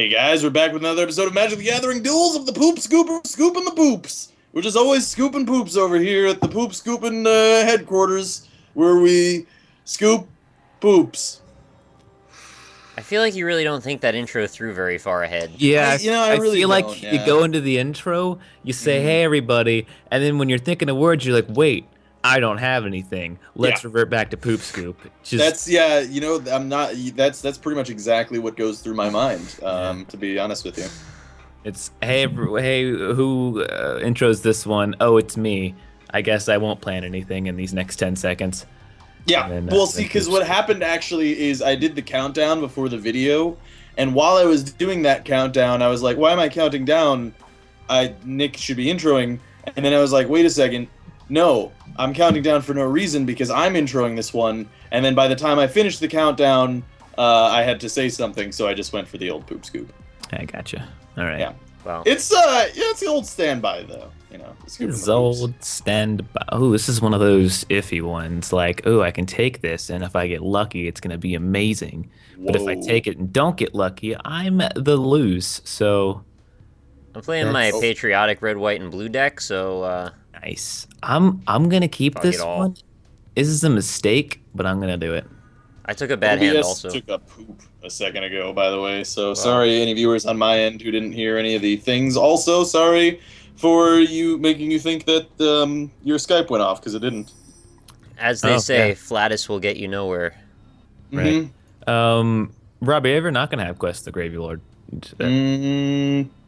Hey guys, we're back with another episode of Magic the Gathering Duels of the Poop Scooper, scooping the poops. We're just always scooping poops over here at the Poop Scooping headquarters, where we scoop poops. I feel like you really don't think that intro through very far ahead. Yeah, I really feel don't, like yeah. you go into the intro, you say, "Hey, everybody," and then when you're thinking of words, you're like, "Wait, I don't have anything. Let's revert back to poop scoop." That's I'm not. That's pretty much exactly what goes through my mind. To be honest with you, it's hey, who intros this one? Oh, it's me. I guess I won't plan anything in these next 10 seconds. Yeah, then, well, see, because what happened actually is I did the countdown before the video, and while I was doing that countdown, I was like, why am I counting down? Nick should be introing, and then I was like, wait a second, no, I'm counting down for no reason because I'm introing this one, and then by the time I finished the countdown, I had to say something, so I just went for the old poop scoop. I gotcha. All right. Yeah. Well, It's the old standby though, This old standby. Oh, this is one of those iffy ones. Like, oh, I can take this, and if I get lucky, it's gonna be amazing. But if I Whoa. take it and don't get lucky, I'm the lose. So I'm playing my patriotic red, white, and blue deck, so nice. I'm gonna keep Fuck this it all. one. This is a mistake, but I'm gonna do it. I took a bad hand OBS also. took a poop a second ago, by the way. So sorry, any viewers on my end who didn't hear any of the things. Also, sorry for making you think that your Skype went off because it didn't. As they Oh, say, yeah. flatus will get you nowhere. Right. Robbie, you ever not gonna have Quest the Gravy Lord?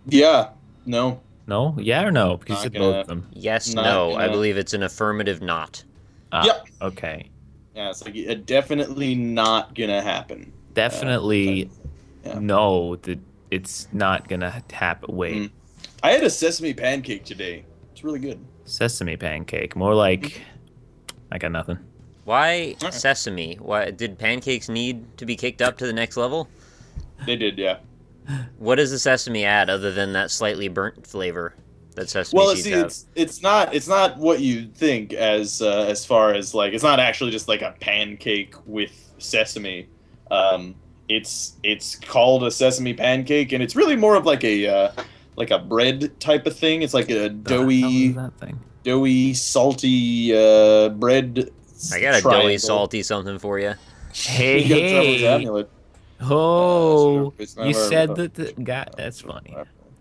Yeah. No. No? Yeah or no? Because you Not said gonna- both of them. Yes, Not no. I gonna- believe it's an affirmative not. Yep. Okay. Yeah, it's like definitely not gonna happen. Definitely yeah. no. That it's not gonna happen. Wait. I had a sesame pancake today. It's really good. Sesame pancake. More like I got nothing. Why Alright. sesame? Why did pancakes need to be kicked up to the next level? They did, yeah. What does the sesame add other than that slightly burnt flavor that sesame Well, seeds see, have? it's not what you think as far as like it's not actually just like a pancake with sesame. It's called a sesame pancake, and it's really more of like a bread type of thing. It's like a The hell is that thing? doughy, salty bread. I got a triangle. doughy, salty something for you. Hey, You gotta travel with the hey. amulet. Oh, It's not you where- said that. God, that's funny.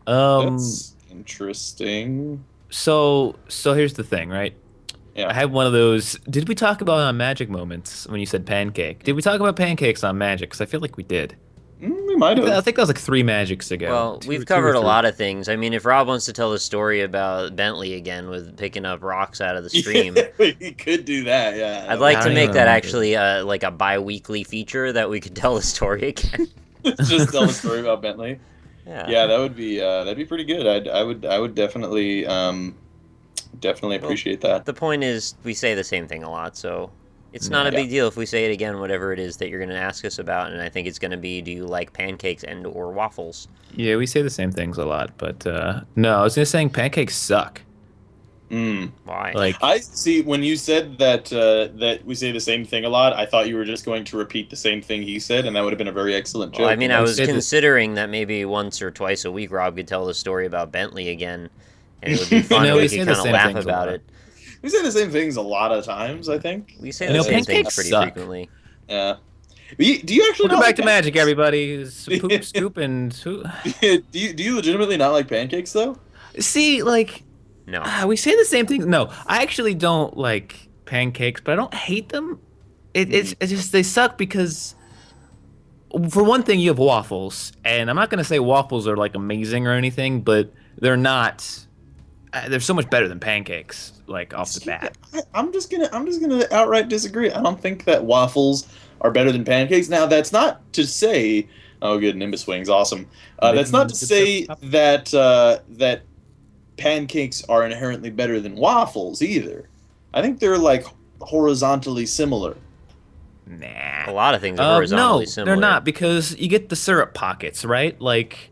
That's interesting. So here's the thing, right? Yeah. I had one of those. Did we talk about on Magic moments when you said pancake? Did we talk about pancakes on Magic? Because I feel like we did. We might I have. think that was like 3 Magics ago. Well, we've covered a lot of things. I mean, if Rob wants to tell the story about Bentley again with picking up rocks out of the stream, we could do that. Yeah. I'd like I to don't make even that remember. actually like a bi-weekly feature that we could tell the story again. Just tell a story about Bentley. Yeah. Yeah, that'd be pretty good. I would definitely appreciate that. The point is, we say the same thing a lot, so it's not a Yeah. big deal if we say it again, whatever it is that you're going to ask us about. And I think it's going to be, do you like pancakes and or waffles? Yeah, we say the same things a lot, but no, I was just saying pancakes suck. Why? Like, I see. When you said that that we say the same thing a lot, I thought you were just going to repeat the same thing he said, and that would have been a very excellent joke. Well, I mean, I was said that- considering that maybe once or twice a week Rob could tell the story about Bentley again, and it would be fun. No, and we we say could the kind of same laugh things a about lot. it. we say the same things a lot of times. I think. We say You the know, same things pancakes pretty suck. frequently. Yeah. Do you actually welcome not back to like Magic, pancakes? everybody. It's Poop Scoop and who? do you legitimately not like pancakes though? See, like, No. we say the same thing. No, I actually don't like pancakes, but I don't hate them. It's just they suck because, for one thing, you have waffles, and I'm not gonna say waffles are like amazing or anything, but they're not. They're so much better than pancakes, like off the bat. I'm just gonna outright disagree. I don't think that waffles are better than pancakes. Now, that's not to say. Oh, good, Nimbus Wings, awesome. That's not to say that that pancakes are inherently better than waffles either. I think they're like horizontally similar. Nah. A lot of things are horizontally no, similar. they're not because you get the syrup pockets, right? Like,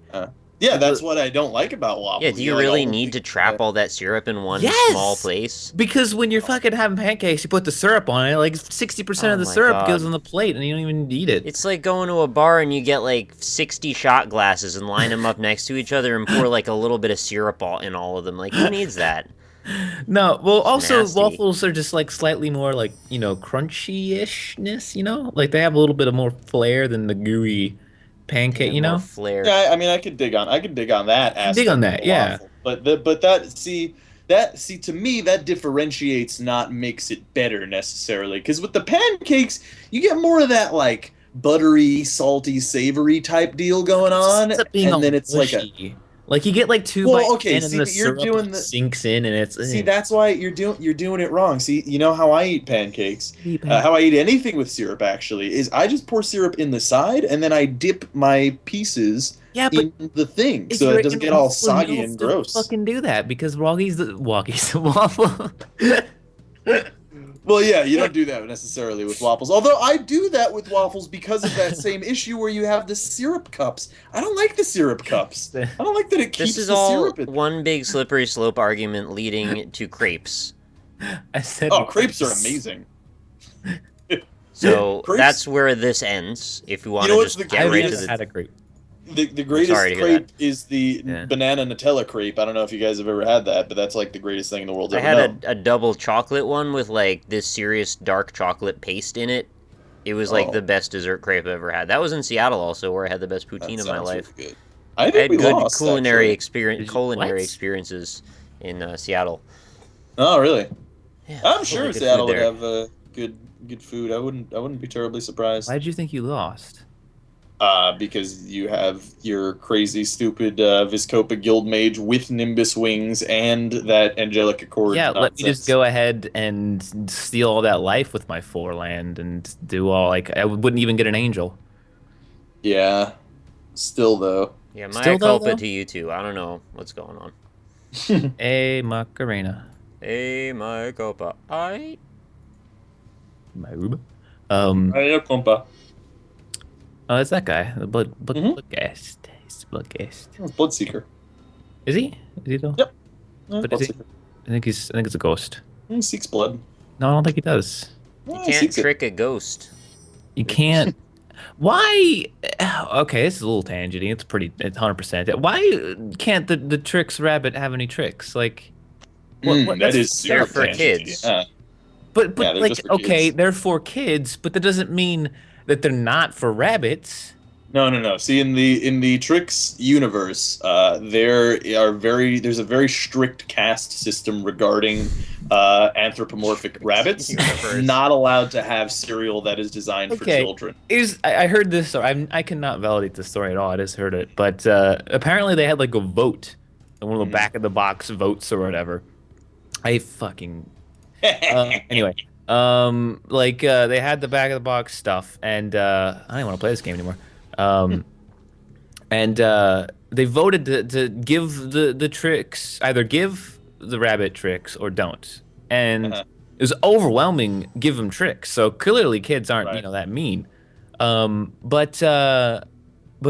Yeah, that's what I don't like about waffles. Yeah, do you know, like, really all the need to things- trap all that syrup in one Yes! small place? Because when you're fucking having pancakes, you put the syrup on it. Like 60% Oh of the my syrup God. goes on the plate, and you don't even eat it. It's like going to a bar and you get like 60 shot glasses and line them up next to each other and pour like a little bit of syrup in all of them. Like, who needs that? No, well, also nasty. waffles are just like slightly more like crunchy-ishness. Like they have a little bit of more flair than the gooey pancake. Yeah, more flair. Yeah, I mean, I could dig on that can dig aspect on of that, the yeah. waffle. But see to me that differentiates, not makes it better necessarily. Because with the pancakes, you get more of that like buttery, salty, savory type deal going on, Ends up being all and then it's like a mushy. Like you get like 2 Well, bites okay, in, and see, the but you're syrup doing the- sinks in, and it's See, that's why you're doing it wrong. See, you know how I eat pancakes? How I eat anything with syrup actually is I just pour syrup in the side and then I dip my pieces Yeah, but in the thing if so you're it doesn't in get all waffle, you soggy don't and have to gross. Fucking do that because Walkie's the waffle. Well, yeah, you don't do that necessarily with waffles. Although I do that with waffles because of that same issue where you have the syrup cups. I don't like the syrup cups. I don't like that it keeps This is the all syrup in. one big slippery slope argument leading to crepes. I said, Oh, crepes are amazing. So Crepes- that's where this ends. If you want know to what's just the get right to greatest- the had a crepe. The greatest sorry to hear crepe that. is the Yeah. banana Nutella crepe. I don't know if you guys have ever had that, but that's like the greatest thing in the world. I ever had known. a double chocolate one with like this serious dark chocolate paste in it. It was like Oh. the best dessert crepe I've ever had. That was in Seattle also, where I had the best That poutine of my sounds life. really good. I I think had we good lost, culinary actually. culinary what? experiences in Seattle. Oh, really? Yeah, I'm really sure good food Seattle would there. have good food. I wouldn't be terribly surprised. Why did you think you lost? Because you have your crazy, stupid Viscopa Guild Mage with Nimbus wings and that Angelic Accord. Yeah, let me just nonsense. go ahead and steal all that life with my 4 land and do all like I wouldn't even get an angel. Yeah. Still though. Yeah, my Still though, culpa though? to you two. I don't know what's going on. Hey, Macarena. Hey, my culpa. I. My Ruba. Hiya, compa. Oh, it's that guy. The Mhm. Bloodgast. He's the Bloodgast. It's Bloodseeker. Is he? Is he though? Yep. Yeah, But is he- Bloodseeker. I think it's a ghost. He seeks blood. No, I don't think he does. You Yeah, he can't seeks it. trick a ghost. You can't. Why? Okay, this is a little tangenty. It's 100%. Why can't the tricks rabbit have any tricks? Like, That that's- is super for tangenty. kids. Yeah. but Yeah, they're like, just for okay, kids. they're for kids, but that doesn't mean that they're not for rabbits. No. See, in the Trix universe, there's a very strict caste system regarding anthropomorphic rabbits. Universe. Not allowed to have cereal that is designed for Okay. children. I heard this, or I cannot validate this story at all. I just heard it, but apparently they had like a vote, one of the Mhm. back of the box votes or whatever. I fucking anyway, they had the back of the box stuff, and I don't even want to play this game anymore. And they voted to give the tricks, either give the rabbit tricks or don't, and Uh-huh. it was overwhelming. Give them tricks, so clearly kids aren't Right. that mean. But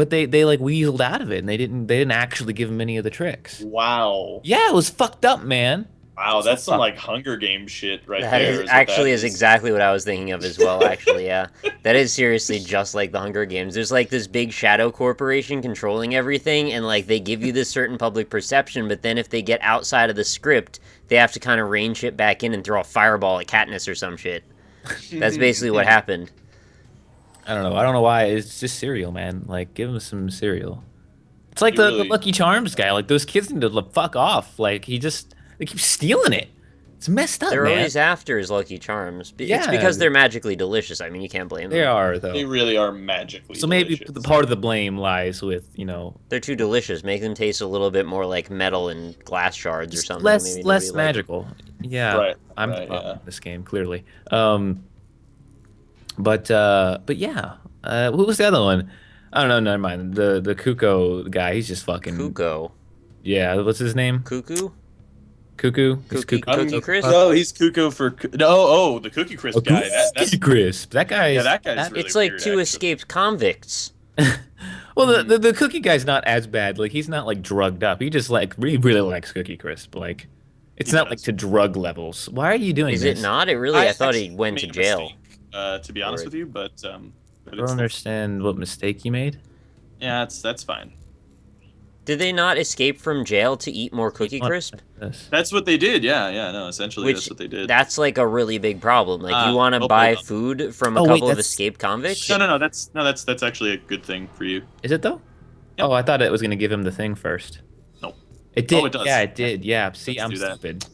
they like weaseled out of it, and they didn't actually give them any of the tricks. Wow. Yeah, it was fucked up, man. Wow, that's some like Hunger Games shit right That there. is what actually that is exactly what I was thinking of as well. Actually, yeah, that is seriously just like the Hunger Games. There's like this big shadow corporation controlling everything, and like they give you this certain public perception, but then if they get outside of the script, they have to kind of rein shit back in and throw a fireball at Katniss or some shit. That's basically what happened. I don't know. I don't know why. It's just cereal, man. Like, give them some cereal. It's like You the really- Lucky Charms guy. Like, those kids need to fuck off. Like, they keep stealing it. It's messed up, They're man. always after his Lucky Charms. It's Yeah. because they're magically delicious. I mean, you can't blame them. They are, though. They really are magically. So maybe delicious. the part of the blame lies with, They're too delicious. Make them taste a little bit more like metal and glass shards or just something. less Maybe less nobody likes. magical. Yeah, Right, I'm right, the problem yeah. with this game, clearly. But yeah. Who was the other one? I don't know. Never mind. The Kuko guy. He's just fucking. Kuko. Yeah. What's his name? Cuckoo? Cuckoo. He's Cookie- Cuckoo. Cookie Crisp? No, he's Cuckoo for the Cookie Crisp guy. That's Cookie Crisp. That guy. yeah, is- that guy's really It's like weird, two actually. escaped convicts. Well, the cookie guy's not as bad. Like he's not like drugged up. He just like really likes Cookie Crisp. Like it's He not does. like to drug levels. Why are you doing Is this? it not? It really? I thought he actually went to made a jail. mistake, to be honest Or- with you, but I don't it's understand what mistake you made. yeah, that's fine. Did they not escape from jail to eat more Cookie Crisp? This. That's what they did. Yeah, no, essentially Which that's what they did. that's like a really big problem. Like you want to oh, buy hold on. food from a Oh, wait, couple of that's- escaped convicts. No, that's actually a good thing for you. Is it though? Yep. Oh, I thought it was gonna give him the thing first. Nope. It did. Oh, it does. Yeah, it did. Yeah. See, Let's I'm do that. stupid.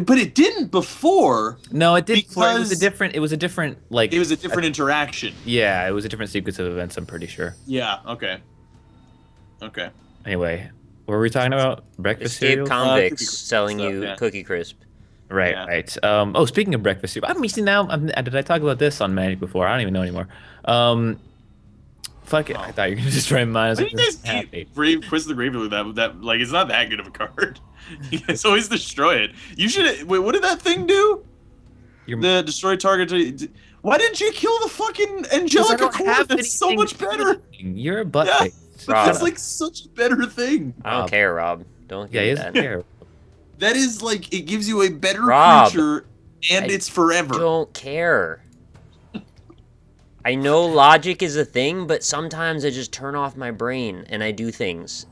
But it didn't before. No, it did. Before. It was a Because- different. It was a different like. It was a different interaction. Yeah, it was a different sequence of events. I'm pretty sure. Yeah. Okay. Okay. Anyway, what were we talking about? Breakfast Escaped cereal. convicts Cookie Crisp selling stuff, you yeah. Cookie Crisp. Right, Yeah. right. Oh, speaking of breakfast cereal, I'm missing now. Did I talk about this on Manic before? I don't even know anymore. Fuck it. I thought you were gonna destroy mine. I was Why do you guys happy. keep Quiz of the Gravely with that like it's not that good of a card. You guys always destroy it. You should wait. What did that thing do? You're- The destroy target. Why didn't you kill the fucking Angelica don't core? have That's so anything much better. You're a butt Yeah. face. But Rob. that's like such a better thing. I don't Rob. care, Rob. Don't Yeah, give he me doesn't that. care. That is like it gives you a better Rob, creature, and I it's forever. Don't care. I know logic is a thing, but sometimes I just turn off my brain and I do things.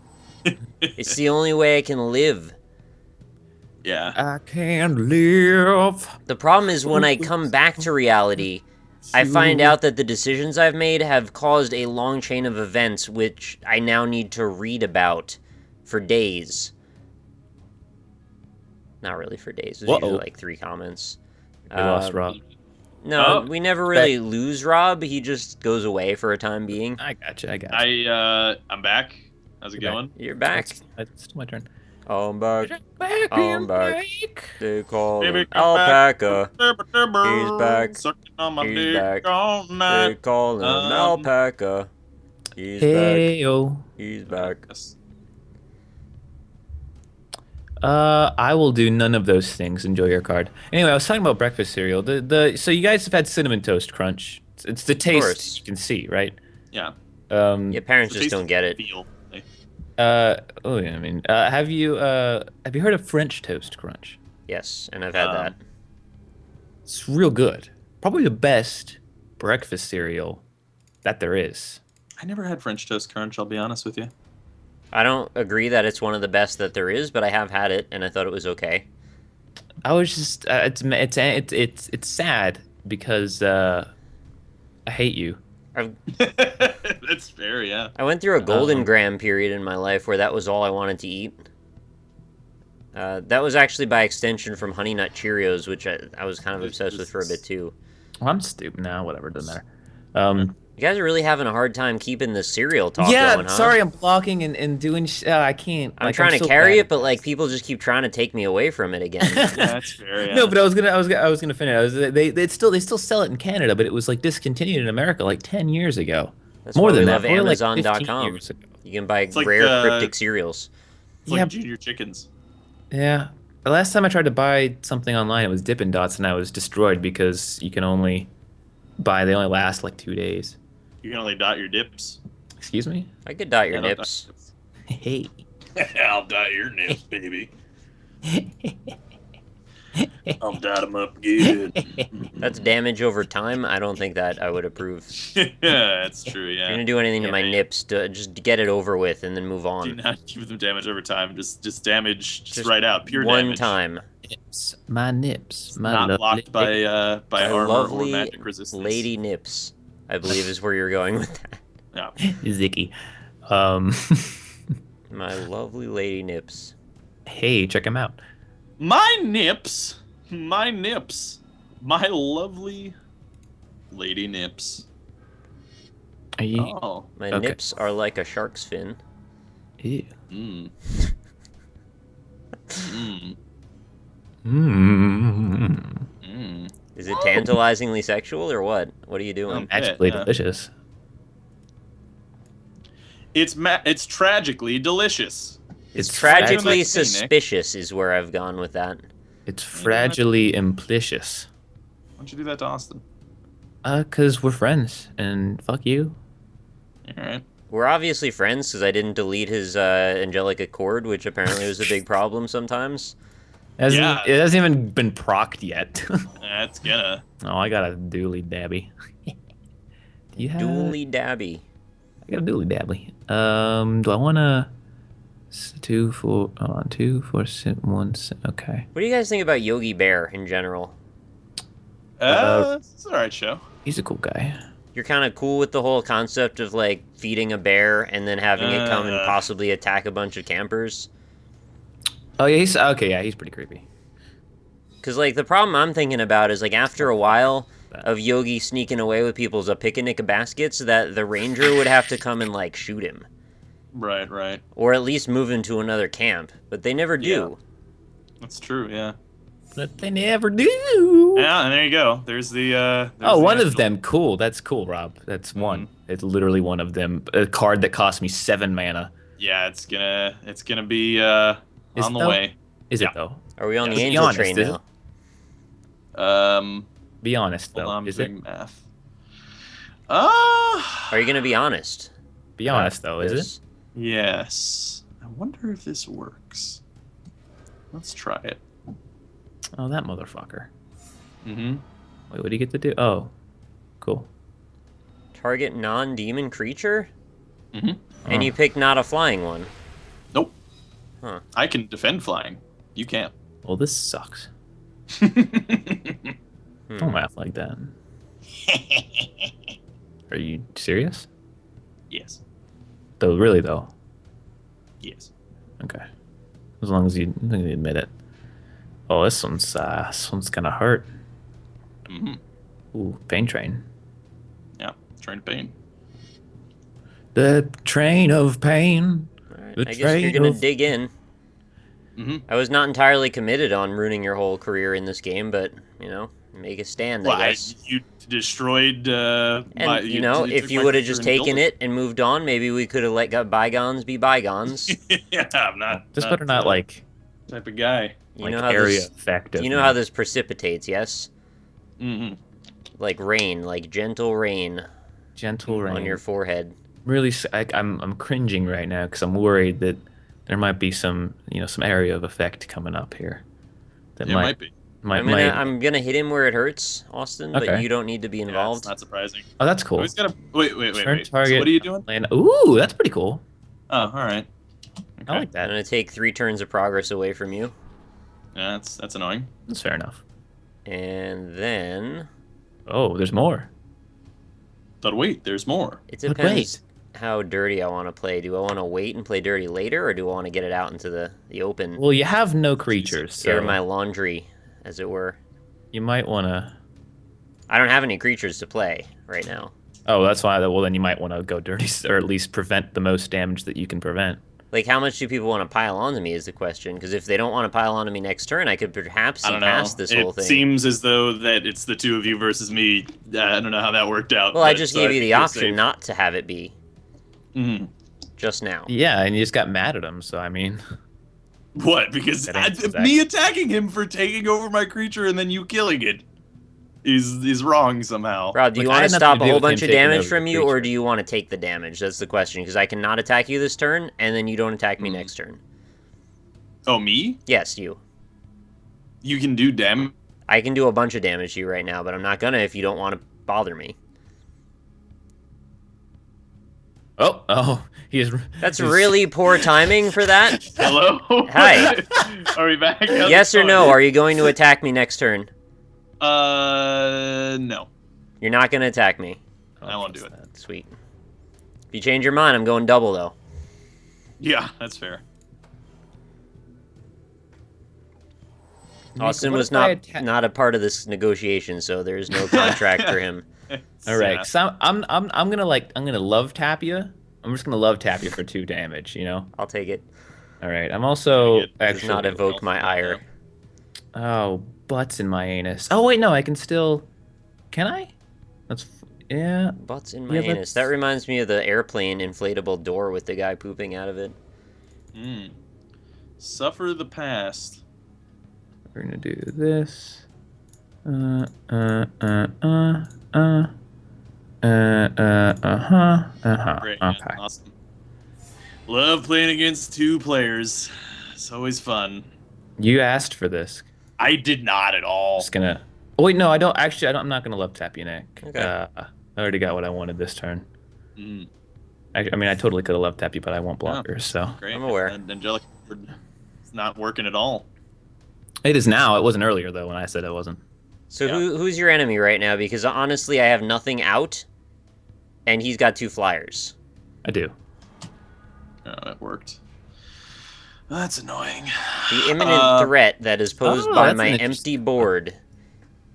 It's the only way I can live. Yeah. I can't live. The problem is when I come back to reality, I find out that the decisions I've made have caused a long chain of events which I now need to read about for days. Not really for days. There's usually like 3 comments. We lost Rob. No, Oh. we never really lose Rob. He just goes away for a time being. I gotcha. I gotcha. I'm back. How's it You're going? You're back. It's still my turn. I'm back. Back I'm back. They call Baby, him come back. Alpaca. He's back. Sucking on my He's dick back. all They night. call him Alpaca. He's back. Hey yo. He's back. Yes. I will do none of those things. Enjoy your card. Anyway, I was talking about breakfast cereal. So you guys have had cinnamon toast crunch. It's the course. taste you can see, right? Yeah. Your parents The just taste don't get it. feel. Oh yeah. I mean, have you heard of French toast crunch? Yes, and I've had that. It's real good. Probably the best breakfast cereal that there is. I never had French toast crunch. I'll be honest with you. I don't agree that it's one of the best that there is, but I have had it and I thought it was okay. I was just it's sad because I hate you. That's fair. Yeah. I went through a golden gram period in my life where that was all I wanted to eat. That was actually by extension from Honey Nut Cheerios, which I was kind of obsessed with for a bit too. Well, I'm stupid now. Whatever, doesn't matter. You guys are really having a hard time keeping the cereal talk Yeah, going, huh? sorry, I'm blocking and doing. I can't. I'm like, trying to so carry bad it, at but this. like people just keep trying to take me away from it again. Yeah, that's fair. Yeah. No, but I was gonna finish. They still sell it in Canada, but it was like discontinued in America like 10 years ago. That's More why than we that, love more like 15 Amazon.com. years ago. You can buy like, rare cryptic cereals. It's like Yeah. Junior Chickens. Yeah. The last time I tried to buy something online, it was Dippin' Dots, and I was destroyed because you can only buy. They only last like 2 days. You can only dot your dips. Excuse me. I could dot your Yeah, don't nips. dot Hey. your nips. I'll dot your nips, baby. I'll dot them up good. That's damage over time. I don't think that I would approve. Yeah, that's true. If you're Yeah. gonna do anything to my nips, just get it over with and then move Do on. not give them damage over time. Just damage. Just, Just right out. Pure One damage. time. Nips. My nips. My Not lovely blocked by A armor or lovely magic resistance. lady nips, I believe is where you're going with that. Yeah. Zicky. My lovely lady nips. Hey, check him out. My nips. My nips. My lovely lady nips. Are you? Oh. My Okay. nips are like a shark's fin. Ew. Mm. Mm. Mmm. Mm. Is it tantalizingly sexual or what? What are you doing? Magically yeah. delicious. It's tragically delicious. It's fragile- tragically Nick. suspicious is where I've gone with that. It's fragilely implicious. Why don't you do that to Austin? 'Cause we're friends, and fuck you. All right. We're obviously friends because I didn't delete his angelic accord, which apparently was a big problem sometimes. Yeah. It hasn't even been procced yet. That's gonna. Oh, I got a dooley dabby. Do you have? Dooley dabby. I got a dooley dabbly. Do I want to? 2, 4, 2, 4, 6, 1. Okay. What do you guys think about Yogi Bear in general? It's an alright show. He's a cool guy. You're kind of cool with the whole concept of like feeding a bear and then having it come and possibly attack a bunch of campers. Oh yeah, he's okay. Yeah, he's pretty creepy. Because like the problem I'm thinking about is like after a while of Yogi sneaking away with people's picnic baskets, that the ranger would have to come and like shoot him. Right, right. Or at least move him to another camp, but they never do. That's true, yeah. But they never do. Yeah, and there you go. There's the One of them. Cool. That's cool, Rob. That's one. It's literally one of them. A card that cost me 7 mana. Yeah, it's gonna be on the way. Is it though? Are we on the Be angel honest, train is now? Be honest Hold though. on, Is doing it? math. Are you gonna be honest? Be honest though. Is it? Yes. I wonder if this works. Let's try it. Oh, that motherfucker. Mm-hmm. Wait, what do you get to do? Oh, cool. Target non-demon creature? Mm-hmm. And you pick not a flying one. Nope. Huh. I can defend flying. You can't. Well, this sucks. Hmm. Don't laugh like that. Are you serious? Yes. Though, really though. Yes. Okay. As long as you admit it. Oh, this one's gonna hurt. Mm-hmm. Ooh, pain train. Yeah. Train to pain. The train of pain. Alright, The I guess you're train gonna of- dig in. Mm-hmm. I was not entirely committed on ruining your whole career in this game, but, you know, make a stand, Well, I guess. you destroyed. And, my, you know, if took you my would have future just and taken built it and moved on, maybe we could have let bygones be bygones. Yeah, I'm not. Just better not like type of guy. You like know how area this, effect. you know how this precipitates, yes? Mm-hmm. Like rain, like gentle rain gentle rain on your forehead. Really, I'm cringing right now because I'm worried that there might be some area of effect coming up here. That It might be. I'm gonna hit him where it hurts, Austin, but Okay. you don't need to be Yeah, involved. it's not surprising. Oh, that's cool. Who's gonna wait. Turn So target. what are you doing? Land. Ooh, that's pretty cool. Oh, all right. Okay. I like I'm that. gonna take 3 turns of progress away from you. Yeah, that's annoying. That's fair enough. And then Oh, there's more. But wait, there's more. it But depends how dirty I want to play. Do I want to wait and play dirty later, or do I want to get it out into the open? Well, you have no creatures, Air so my laundry, as it were. you might want to. I don't have any creatures to play right now. Oh, that's why. Well, then you might want to go dirty, or at least prevent the most damage that you can prevent. Like, how much do people want to pile onto me is the question. Because if they don't want to pile onto me next turn, I could perhaps see I don't know. past this whole It thing. seems as though that it's the two of you versus me. I don't know how that worked out. Well, I but, just so gave you think the you're option safe. not to have it be Mhm. just now. Yeah, and you just got mad at him. So I mean, What? Because That ain't exact. me attacking him for taking over my creature and then you killing it is wrong somehow. Rob, do you Look, I want had to nothing stop to a do whole with him bunch of taking damage over the from you, or creature. do you want to take the damage? That's the question. Because I cannot attack you this turn, and then you don't attack me next turn. Oh, me? Yes, you. You can do damage. I can do a bunch of damage to you right now, but I'm not gonna if you don't want to bother me. oh, he is. That's really poor timing for that. Hello? Hi. Are we back? How's Yes it or going? no? Are you going to attack me next turn? No. You're not going to attack me. I won't do it. Sweet. If you change your mind, I'm going double, though. Yeah, that's fair. Austin what was if I not a part of this negotiation, so there's no contract for him. All right, Yeah. so I'm gonna love tap you. I'm just gonna love tap you for 2 damage. You know. I'll take it. All right. I'm also Does Does actually. not evoke my ire. Oh, butts in my anus. Oh wait, no, I can still. Can I? Yeah. Butts in my Yeah, anus. That reminds me of the airplane inflatable door with the guy pooping out of it. Suffer the past. We're gonna do this. Great, man. Okay. Awesome. Love playing against two players. It's always fun. You asked for this. I did not at all. Just gonna. Oh wait, no, I don't. Actually, I'm not gonna love tap you, Nick. Okay. I already got what I wanted this turn. Mm, I mean, I totally could have love tapped you, but I won't block her. So great. I'm aware. And Angelic, it's not working at all. it is now. It wasn't earlier though when I said it wasn't. So Yeah. who's your enemy right now? Because honestly, I have nothing out, and he's got 2 flyers. I do. Oh, that worked. That's annoying. The imminent threat that is posed by that's my an empty interesting- board.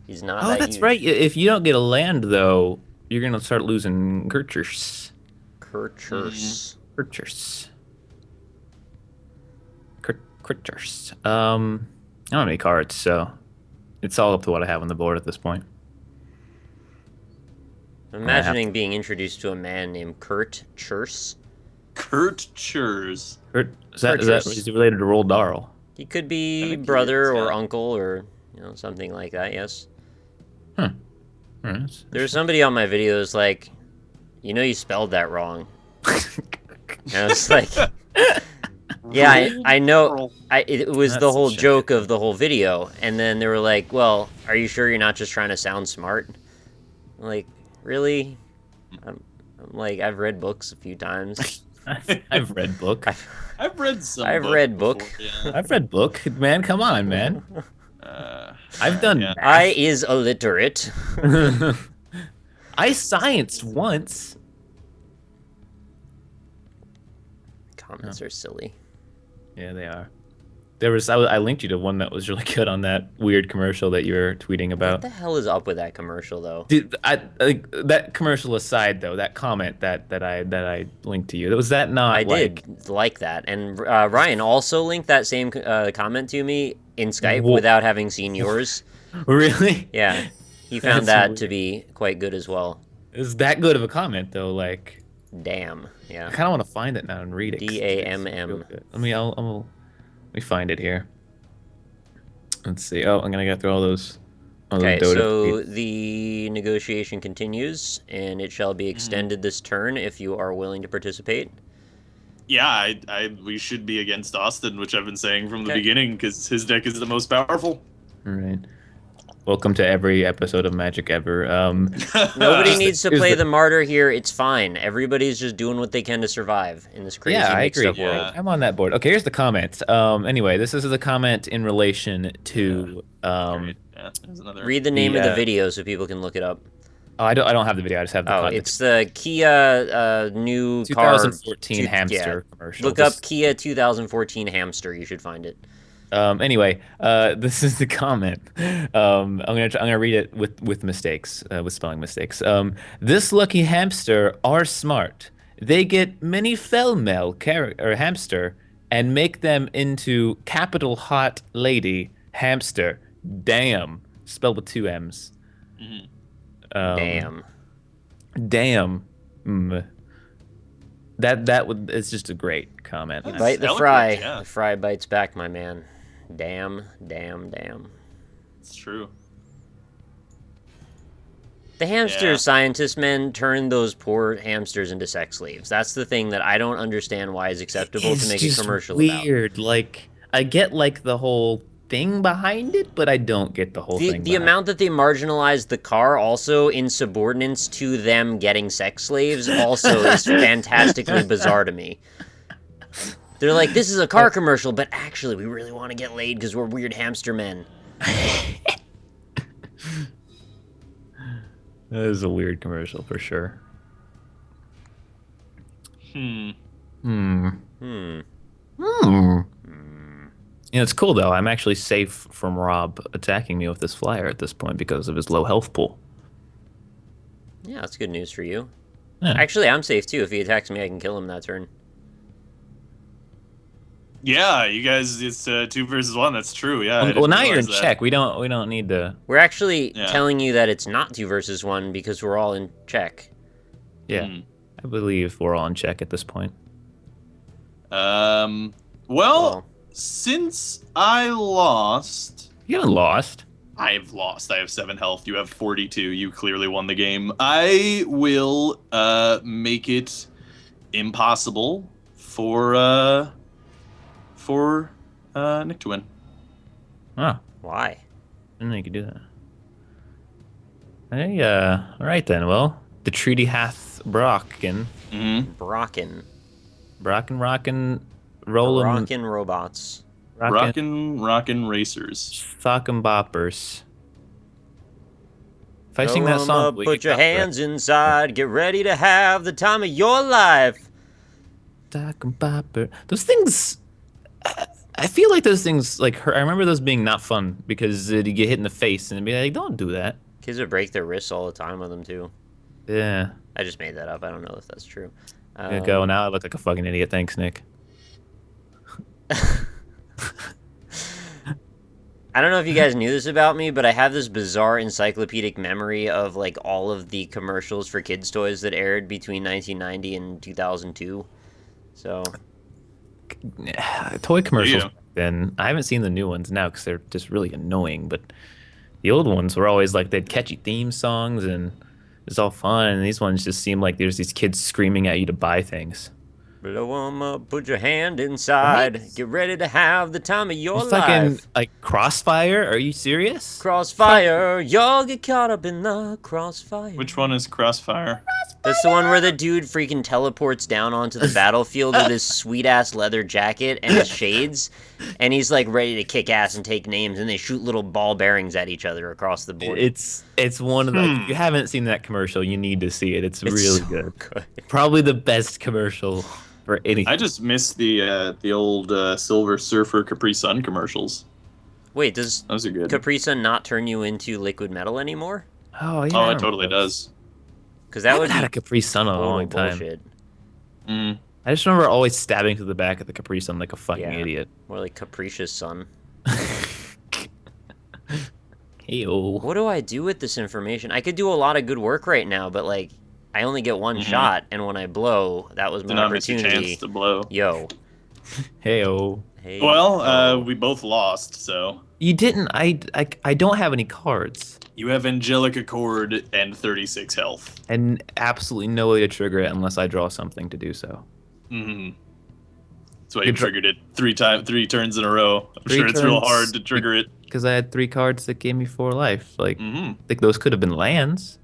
He's not. Oh, that that's huge. right. If you don't get a land though, you're gonna start losing creatures. Kirchers. Creatures. Creatures. I don't have any cards, so it's all up to what I have on the board at this point. I'm imagining being introduced to a man named Kurt Churse. Kurt Churs. Is that Creatures. is he related to Roald Dahl? He could I be think he brother is, or yeah. uncle or something like that. Yes. All right, that's- There's somebody on my videos like, you spelled that wrong. And I was like, yeah, I know. It was the That's whole shit. joke of the whole video, and then they were like, "Well, are you sure you're not just trying to sound smart?" I'm like, really? I'm like, I've read books a few times. I've read book. I've read some. I've book read book. before, I've read book. Man, come on, man. yeah. I've done. Yeah. I is illiterate. I scienced once. Comments are silly. Yeah, they are. There was I linked you to one that was really good on that weird commercial that you were tweeting What about. the hell is up with that commercial, though? Dude, that commercial aside though, that comment that I linked to you, was that not? I like, did like that, and Ryan also linked that same comment to me in Skype Wha- without having seen yours. Really? Yeah, he found That's that to be quite good as well. It was that good of a comment though. Like, Damn. I Yeah. kind of want to find it now and read it. 'cause DAMM. it's real good. Let me find it here. Let's see. Oh, I'm gonna go through all those. Okay, Dota so tweets. the negotiation continues, and it shall be extended this turn if you are willing to participate. Yeah, we should be against Austin, which I've been saying from the Okay. beginning, because his deck is the most powerful. All right. Welcome to every episode of Magic ever. Nobody needs to is play the- the martyr here. It's fine. Everybody's just doing what they can to survive in this crazy Yeah, I mixed agree. up world. I'm on that board. Okay, here's the comment. Anyway, this is the comment in relation to Great. Yeah, there's another. Read the name of The, the video so people can look it up. Oh, I don't have the video. I just have the Oh, content. it's the Kia new car. 2014 hamster commercial. Look up Kia 2014 hamster. You should find it. Anyway, this is the comment. I'm gonna read it with mistakes, with spelling mistakes. This lucky hamster are smart. They get many female or hamster and make them into capital hot lady hamster. Damn, spelled with 2 M's. Mhm. Damn. Damn. It's just a great comment. That's Bite the eloquent, fry. yeah. The fry bites back, my man. Damn, damn, damn. It's true. The hamster Yeah. scientist men turned those poor hamsters into sex slaves. That's the thing that I don't understand why is acceptable to make a commercial about. weird. Like, I get like the whole thing behind it, but I don't get the whole thing. The amount that they marginalized the car also in subordinance to them getting sex slaves also is fantastically bizarre to me. They're like, this is a car commercial, but actually we really want to get laid because we're weird hamster men. That is a weird commercial for sure. Hmm. Hmm. Hmm. Hmm. You know, it's cool though. I'm actually safe from Rob attacking me with this flyer at this point because of his low health pool. Yeah, that's good news for you. Yeah. Actually, I'm safe too. If he attacks me, I can kill him that turn. Yeah, you guys, it's 2 versus 1. That's true. Yeah. I Well, didn't now you're in realize that. check. We don't need to. We're actually Yeah. telling you that it's not 2 versus 1 because we're all in check. Yeah, Hmm. I believe we're all in check at this point. Well, Well, since I lost, You haven't lost. I've lost. I have 7 health. You have 42. You clearly won the game. I will make it impossible for Nick to win. Oh, Why? I didn't know you could do that. Hey, all right then. Well, the treaty hath broken. Mm-hmm. Brocken. Rockin', rollin', Rockin' robots. Rockin' racers. Sock'em boppers. If I sing that Go 'em song, up, will put get your copyright? hands inside. Get ready to have the time of your life. Sock'em bopper. Those things. I feel like those things like hurt. I remember those being not fun because you get hit in the face and it'd be like, don't do that. Kids would break their wrists all the time with them too. Yeah. I just made that up. I don't know if that's true. There you go. Now I look like a fucking idiot. Thanks, Nick. I don't know if you guys knew this about me, but I have this bizarre encyclopedic memory of like all of the commercials for kids' toys that aired between 1990 and 2002. So, Toy commercials. Yeah. Then I haven't seen the new ones now because they're just really annoying. But the old ones were always like they'd catchy theme songs and it's all fun. And these ones just seem like there's these kids screaming at you to buy things. blow 'em up, put your hand inside. Right? Get ready to have the time of your It's fucking life. like Crossfire. Are you serious? Crossfire, you'll get caught up in the crossfire. Which one is Crossfire? That's the one where the dude freaking teleports down onto the battlefield with his sweet ass leather jacket and his shades, and he's like ready to kick ass and take names, and they shoot little ball bearings at each other across the board. It's one of the. If you haven't seen that commercial, you need to see it. It's really so good. good. Probably the best commercial for anything. I just missed the old Silver Surfer Capri Sun commercials. Wait, does Those are good. Capri Sun not turn you into liquid metal anymore? Oh yeah. Oh, I it totally remember. does. Because I that would haven't be had a Capri Sun in a total long time. bullshit. Mm. I just remember always stabbing to the back of the Capri Sun like a fucking Yeah. idiot. More like Capricious Sun. Heyo. What do I do with this information? I could do a lot of good work right now, but like, I only get one shot, and when I blow, that was Do my not miss your opportunity. chance to blow. Yo. Heyo. Hey. Well, we both lost, so You didn't. I don't have any cards you have Angelic Accord and 36 health. and absolutely no way to trigger it unless I draw something to do so. Mm-hmm. That's why you Good try. triggered it 3 turns in a row. I'm Three sure it's real turns. hard to trigger it. Because I had 3 cards that gave me 4 life. Like, Mm-hmm. I think those could have been lands.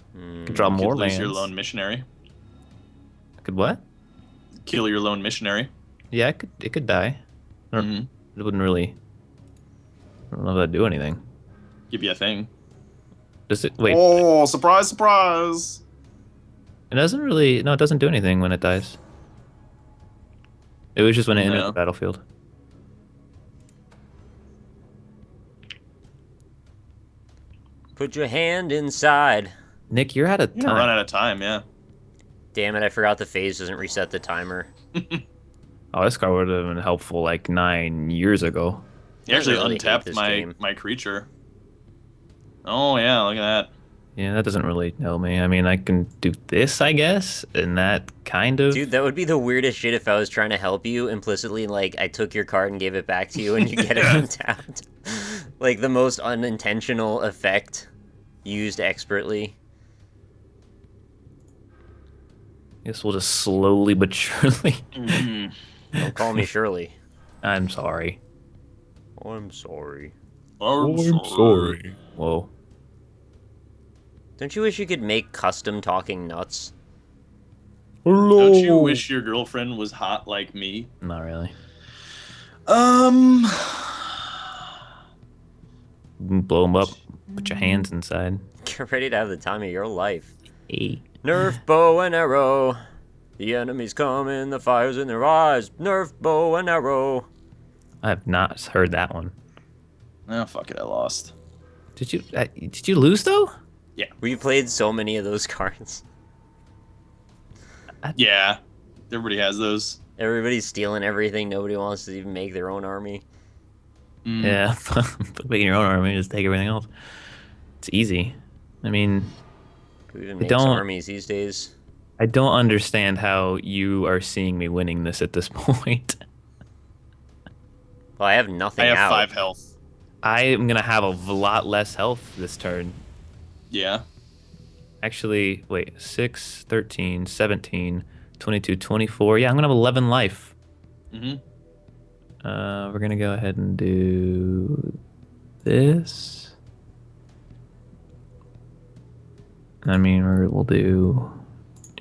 Could draw more Lose lands. your lone missionary. Could what? Kill your lone missionary. Yeah, it could die. Or Mhm. It wouldn't really. I don't know if that'd do anything. Give you a thing. Does it? Wait. Oh, surprise, surprise! It doesn't really. No, it doesn't do anything when it dies. It was just when it entered No. the battlefield. Put your hand inside. Nick, you're out of You're gonna time. run out of time, yeah. Damn it, I forgot the phase doesn't reset the timer. Oh, this card would have been helpful like 9 years ago. You actually I really hate untapped this my game. creature. Oh yeah, look at that. Yeah, that doesn't really tell me. I mean, I can do this, I guess, and that kind of. Dude, that would be the weirdest shit if I was trying to help you implicitly, like, I took your card and gave it back to you and you get it untapped. Like, the most unintentional effect used expertly. Guess we'll just slowly but surely. Mhm. Don't call me Shirley. I'm sorry. I'm sorry. I'm sorry. Whoa. Don't you wish you could make custom talking nuts? Don't you wish your girlfriend was hot like me? Not really. Blow them up. Put your hands inside. Get ready to have the time of your life. Hey. Nerf bow and arrow. The enemy's coming, the fire's in their eyes. Nerf bow and arrow. I have not heard that one. Oh fuck it, I lost. Did you lose though? We played so many of those cards. Yeah, everybody has those. Everybody's stealing everything. Nobody wants to even make their own army. Mm. Yeah. Making your own army, just take everything else. It's easy. I mean, Who even I makes don't- armies these days? I don't understand how you are seeing me winning this at this point. Well, I have nothing I have out. 5 health. I am gonna have a lot less health this turn. Yeah. Actually, wait, 6, 13, 17, 22, 24. Yeah, I'm gonna have 11 life. Mm-hmm. We're gonna go ahead and do this. I mean, we'll do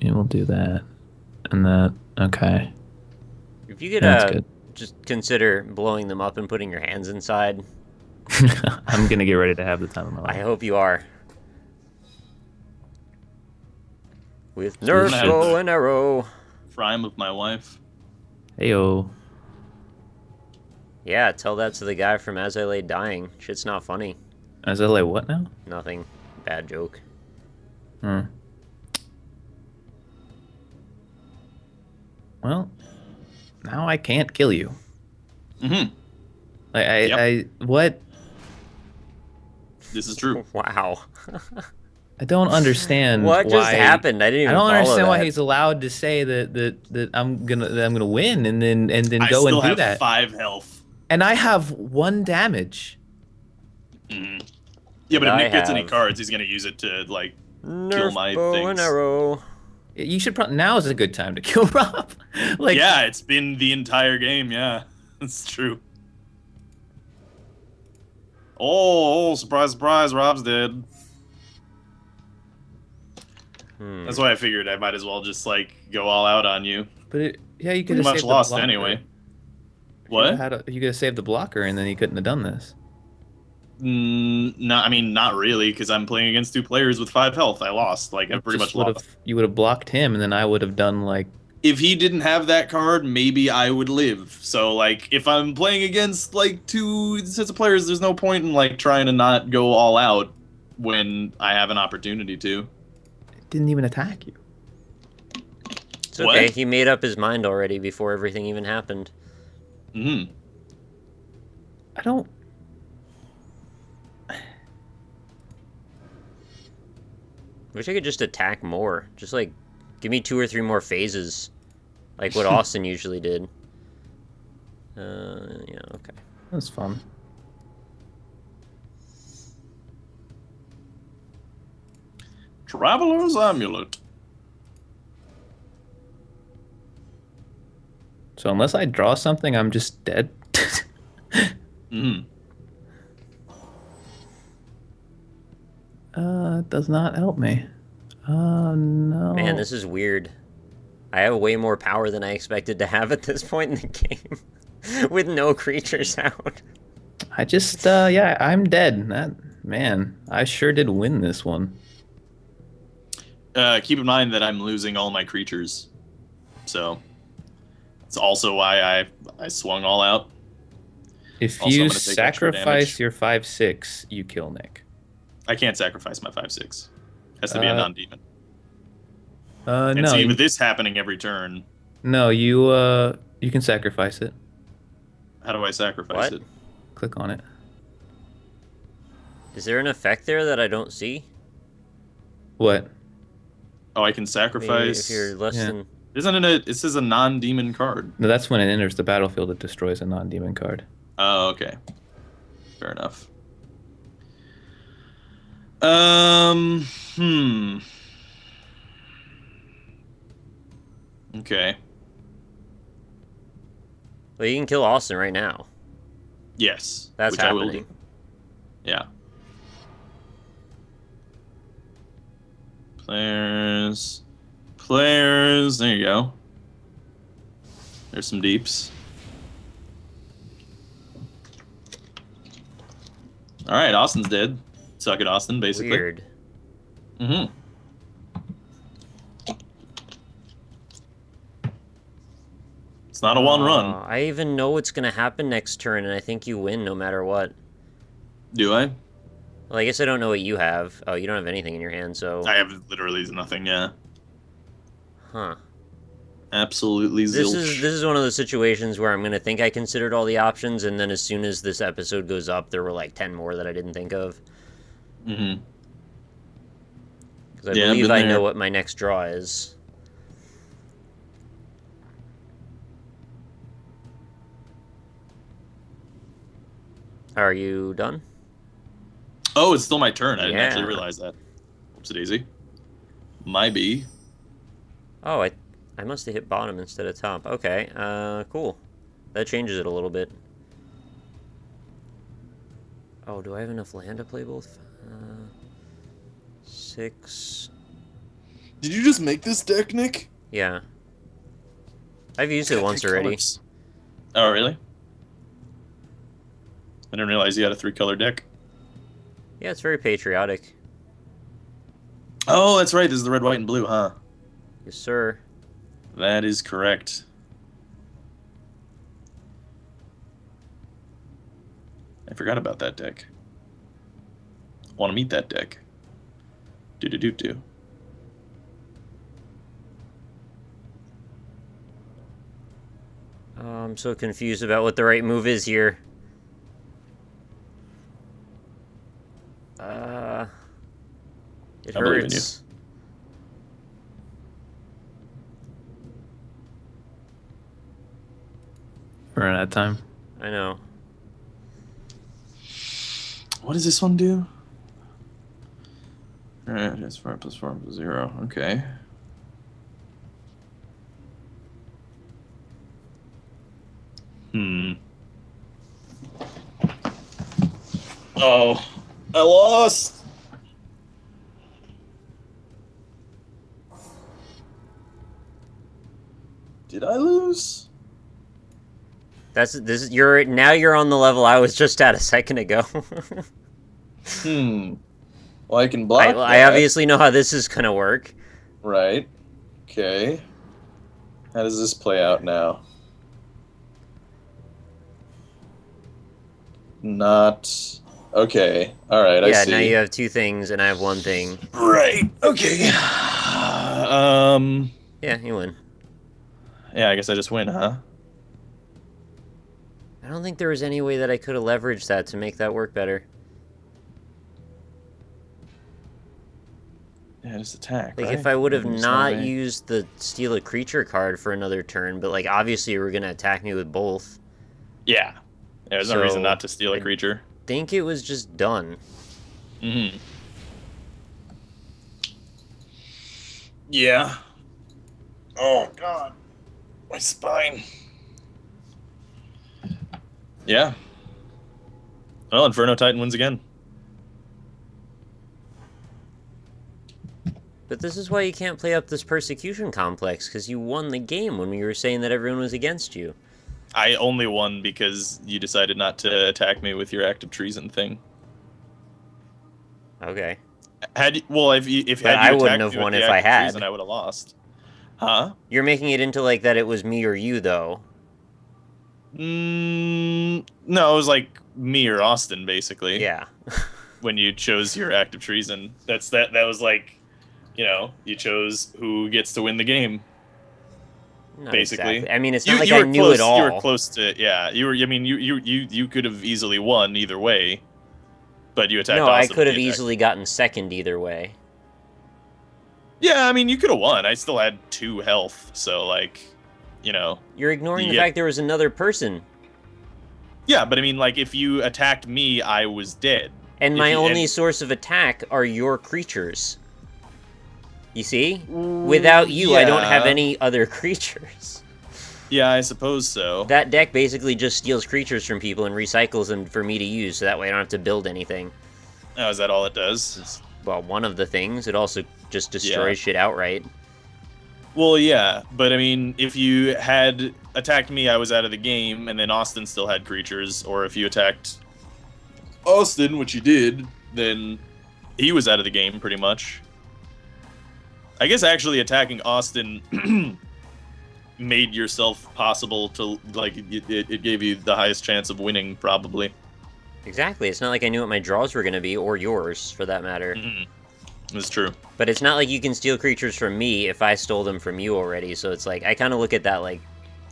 that and that. Okay, If you could that's good. just consider blowing them up and putting your hands inside. I'm gonna get ready to have the time of my I life. hope you are. With I'm gonna Nerf have bow the- and arrow. Prime of my wife. Heyo. Yeah, tell that to the guy from As I Lay Dying. Shit's not funny. Is it like what now? Nothing. Bad joke. Hmm. Well, now I can't kill you. Mm-hmm. What? This is true. Wow. I don't understand What why. just happened? I didn't even I don't follow understand why that. he's allowed to say that I'm gonna win and then I go still and do have that. 5 health. And I have 1 damage. Mm-hmm. Yeah, but if And Nick I gets any have cards, he's gonna use it to like kill Nerf my bow things. and arrow. You should probably now is a good time to kill Rob. Like Yeah, it's been the entire game. Yeah, that's true. Oh, surprise, surprise! Rob's dead. That's why I figured I might as well just like go all out on you. But yeah, you could Pretty have much saved lost the blocker. anyway. You What? could have saved the blocker and then he couldn't have done this. No, I mean not really, because I'm playing against 2 players with 5 health. I lost. Like I pretty much lost. You would have blocked him and then I would have done like If he didn't have that card, maybe I would live. So like if I'm playing against like 2 sets of players, there's no point in like trying to not go all out when I have an opportunity to. it didn't even attack you. It's okay. What? He made up his mind already before everything even happened. Mm-hmm. I don't. Wish I could just attack more. Just like give me 2 or 3 more phases, like what Austin usually did. Yeah, okay. That's fun. Traveler's Amulet. So unless I draw something, I'm just dead. Mm-hmm. It does not help me. No. Man, this is weird. I have way more power than I expected to have at this point in the game, with no creatures out. I just, yeah, I'm dead. Man, I sure did win this one. Keep in mind that I'm losing all my creatures, so it's also why I swung all out. If Also, I'm you gonna take extra sacrifice damage. your 5/6, you kill Nick. I can't sacrifice my 5/6. Has to be a non-demon. And No, see, you, with this happening every turn, no, you can sacrifice it. how do I sacrifice What? it? Click on it. Is there an effect there that I don't see? What? Oh, I can Maybe sacrifice. if you're less Yeah. than... Isn't it? It says a non-demon card. No, that's when it enters the battlefield. It destroys a non-demon card. Oh, okay. Fair enough. Okay. Well, you can kill Austin right now. Yes. That's which I will happening. do. Yeah. Players. Players. There you go. There's some deeps. All right, Austin's dead. Suck it, Austin, basically. Weird. Mm-hmm. It's not a one run. I even know what's gonna happen next turn, and I think you win no matter what. Do I? Well, I guess I don't know what you have. Oh, you don't have anything in your hand, so... I have literally nothing, yeah. Huh. Absolutely zilch. This is one of those situations where I'm gonna think I considered all the options, and then as soon as this episode goes up, there were like 10 more that I didn't think of. Mm-hmm. Because I Yeah, believe been I there. know what my next draw is. Are you done? Oh, it's still my turn. I didn't actually Yeah. realize that. Oopsie daisy. My B. Oh, I must have hit bottom instead of top. Okay, cool. That changes it a little bit. Oh, do I have enough land to play both? 6. Did you just make this deck, Nick? Yeah. I've used it Got once three already. colors. Oh, really? I didn't realize you had a 3-color deck. Yeah, it's very patriotic. Oh, that's right. This is the red, white, and blue, huh? Yes, sir. That is correct. I forgot about that deck. Want to meet that deck. Do. Oh, I'm so confused about what the right move is here. It I believe in you. hurts. We're out of time. I know. What does this one do? Alright, it's 4 plus 4 plus 0. Okay. Oh, I lost. Did I lose? You're on the level I was just at a second ago. Well, I can block I that. obviously know how this is gonna work. Right. Okay. How does this play out now? Not... Okay. Alright, I Yeah, see. now you have 2 things and I have 1 thing. Right. Okay. Yeah, you win. Yeah, I guess I just win, huh? I don't think there was any way that I could have leveraged that to make that work better. Yeah, just attack, Like, right? if I would have There's not no way. used the steal a creature card for another turn, but, like, obviously you were gonna attack me with both. Yeah. There's no reason So, not to steal a creature. Think it was just done. Mm-hmm. Yeah. Oh, God. My spine. Yeah. Well, Inferno Titan wins again. But this is why you can't play up this persecution complex, because you won the game when we were saying that everyone was against you. I only won because you decided not to attack me with your active treason thing. Okay. Had you, well, if you But I attacked wouldn't me have with won the if I active had. treason, I would have lost. Huh? You're making it into, like, that it was me or you, though. No, it was like me or Austin, basically. Yeah. When you chose your active treason, that was like, you chose who gets to win the game. Not Basically. exactly. I mean, it's You not like you I were knew close. it all. You were close to, yeah. You were. I mean, you could have easily won either way, but you attacked. No, I Austin could with have the attack. easily gotten second either way. Yeah, I mean, you could have won. I still had 2 health, so like, You're ignoring You the get- fact there was another person. Yeah, but I mean, like, if you attacked me, I was dead. And If my you- only and- source of attack are your creatures. You see? Without you, I don't have yeah. any other creatures. Yeah, I suppose so. That deck basically just steals creatures from people and recycles them for me to use, so that way I don't have to build anything. Oh, is that all it does? It's, well, one of the things. It also just destroys shit outright. Well, yeah, but I mean, if you had attacked me, I was out of the game, and then Austin still had creatures, or if you attacked Austin, which you did, then he was out of the game, pretty much. I guess actually attacking Austin made yourself possible to, like, it gave you the highest chance of winning, probably. Exactly. It's not like I knew what my draws were going to be, or yours, for that matter. That's true. But it's not like you can steal creatures from me if I stole them from you already, so it's like, I kind of look at that like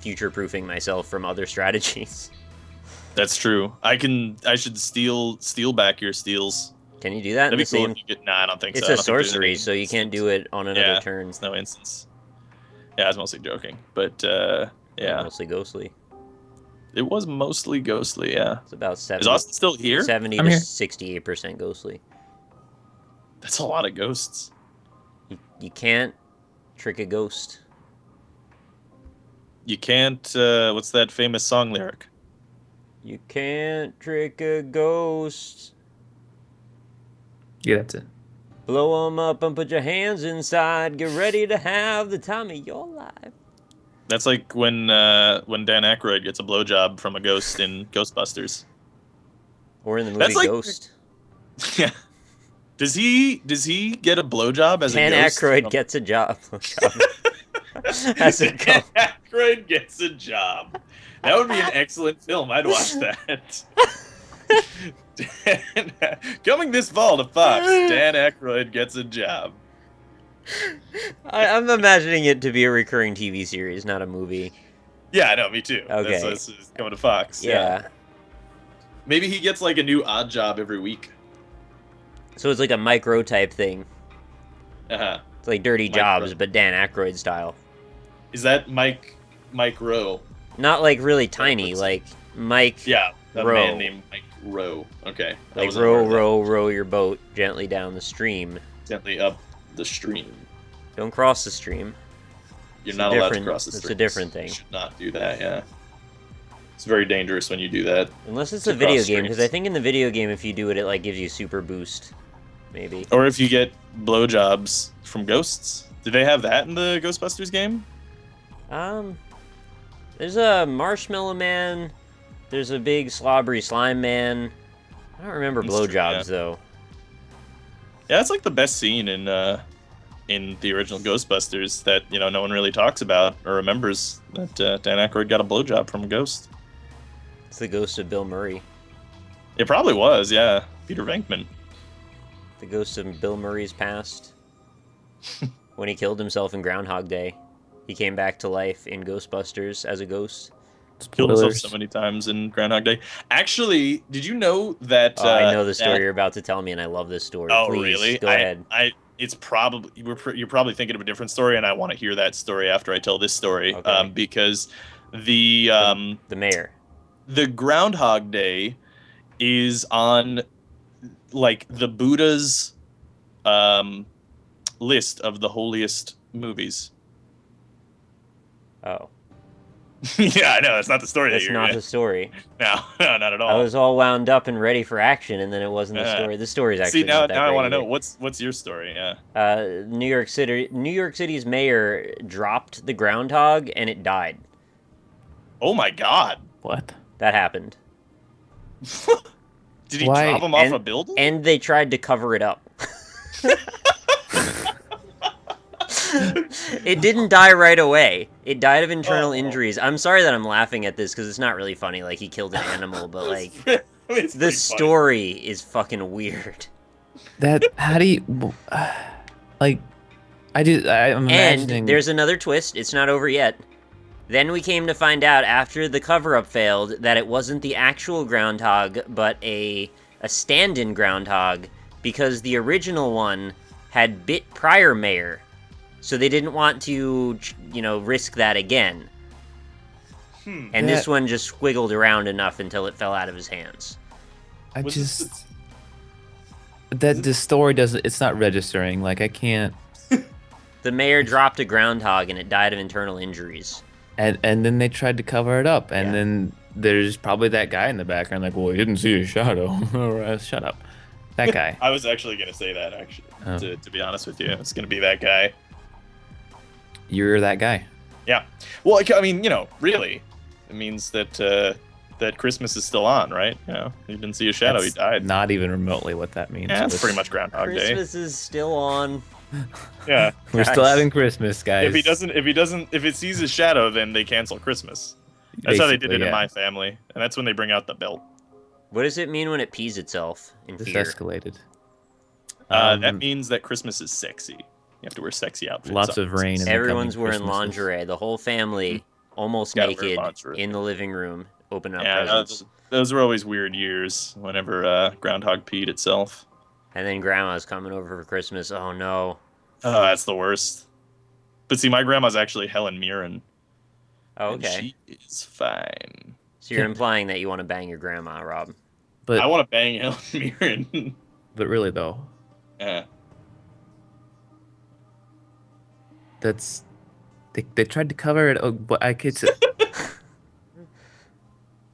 future-proofing myself from other strategies. That's true. I should steal back your steals. Can you do that in That'd the be cool same... if you get. Nah, I don't think It's so. I a don't think there's sorcery, any so you can't do instance. it on another Yeah, turn. it's no instance. Yeah, I was mostly joking, but yeah. Mostly ghostly. It was mostly ghostly, yeah. It's about Is Austin still here? 70 I'm to here. 68% ghostly. That's a lot of ghosts. You can't trick a ghost. You can't, what's that famous song lyric? You can't trick a ghost. Yeah, that's it. Blow 'em up and put your hands inside. Get ready to have the time of your life. That's like when Dan Aykroyd gets a blowjob from a ghost in Ghostbusters. Or in the That's movie like- Ghost. Yeah. Does he get a blowjob as Dan a ghost? Aykroyd gets a job. As a Dan ghost. Aykroyd gets a job. That would be an excellent film. I'd watch that. Coming this fall to Fox, Dan Aykroyd gets a job. I'm imagining it to be a recurring TV series, not a movie. Yeah, I know, me too. Okay. That's coming to Fox. Yeah. Maybe he gets like a new odd job every week. So it's like a micro type thing. Uh-huh. It's like Dirty Micro. Jobs, but Dan Aykroyd style. Is that Mike Rowe? Not like really tiny, like Mike. Yeah, a Rowe. man named Mike Rowe. Okay. I Like wasn't aware of that. row your boat gently down the stream. Gently up the stream. Don't cross the stream. You're It's not a allowed to different- cross the it's a streams. different thing. You should not do that, yeah. It's very dangerous when you do that. Unless it's To a video cross game, because streams. I think in the video game, if you do it, it like gives you super boost. Maybe. Or if you get blowjobs from ghosts. Did they have that in the Ghostbusters game? There's a marshmallow man. There's a big slobbery slime man. I don't remember That's true, blowjobs yeah. though. Yeah, that's like the best scene in the original Ghostbusters that, no one really talks about or remembers, that Dan Aykroyd got a blowjob from a ghost. It's the ghost of Bill Murray. It probably was, yeah. Peter Venkman. The ghost of Bill Murray's past. When he killed himself in Groundhog Day, he came back to life in Ghostbusters as a ghost. Killed himself Spoilers. so many times in Groundhog Day. Actually, did you know that? I know the story that- you're about to tell me, and I love this story. Oh, Please, really? go ahead. It's probably you're probably thinking of a different story, and I want to hear that story after I tell this story, Okay. because the The mayor. the Groundhog Day is on like the Buddha's list of the holiest movies. Oh, Yeah, I know that's not the story that's that not you're. the story. No, not at all. I was all wound up and ready for action, and then it wasn't the Yeah. story. The story's actually See, now not that I great want to know either. what's your story? Yeah. New York City's mayor dropped the groundhog, and it died. Oh my God. What? That happened, Did he Why- drop him off and- a building? and they tried to cover it up. It didn't die right away. It died of internal Oh. injuries. I'm sorry that I'm laughing at this because it's not really funny. Like he killed an animal, but like It's pretty the funny. story is fucking weird. That? How do you? Like, I'm imagining. And there's another twist. It's not over yet. Then we came to find out after the cover-up failed that it wasn't the actual groundhog, but a stand-in groundhog, because the original one had bit prior mayor, so they didn't want to, risk that again. And this That- one just squiggled around enough until it fell out of his hands. I Was just this- that the story doesn't. It's not registering. Like I can't. The mayor dropped a groundhog and it died of internal injuries. And then they tried to cover it up, and Yeah. then there's probably that guy in the background, like, well, he didn't see a shadow. Shut up, that guy. I was actually gonna say that actually. Oh. To be honest with you, it's gonna be that guy. You're that guy. Yeah. Well, I mean, really, it means that that Christmas is still on, right? He didn't see a shadow. That's he died. Not even remotely what that means. Yeah, that's but pretty much Groundhog Day. Christmas is still on. Yeah. We're still Guys. having Christmas, guys. If it sees a shadow, then they cancel Christmas. That's how they did Basically, it yeah. in my family, and that's when they bring out the belt. What does it mean when it pees itself in This fear? escalated. That means that Christmas is sexy. You have to wear sexy outfits. Lots on of rain. Christmas. in the Everyone's coming wearing Christmases. lingerie. The whole family, almost Gotta wear naked, lingerie. in the living room, opening up Yeah, presents. those were always weird years. Whenever Groundhog peed itself. And then grandma's coming over for Christmas. Oh no. Oh, that's the worst. But see, my grandma's actually Helen Mirren. Oh, and okay. she is fine. So you're implying that you want to bang your grandma, Rob. I But want to bang Helen Mirren. but really though, Yeah. that's they tried to cover it. Oh, but I could.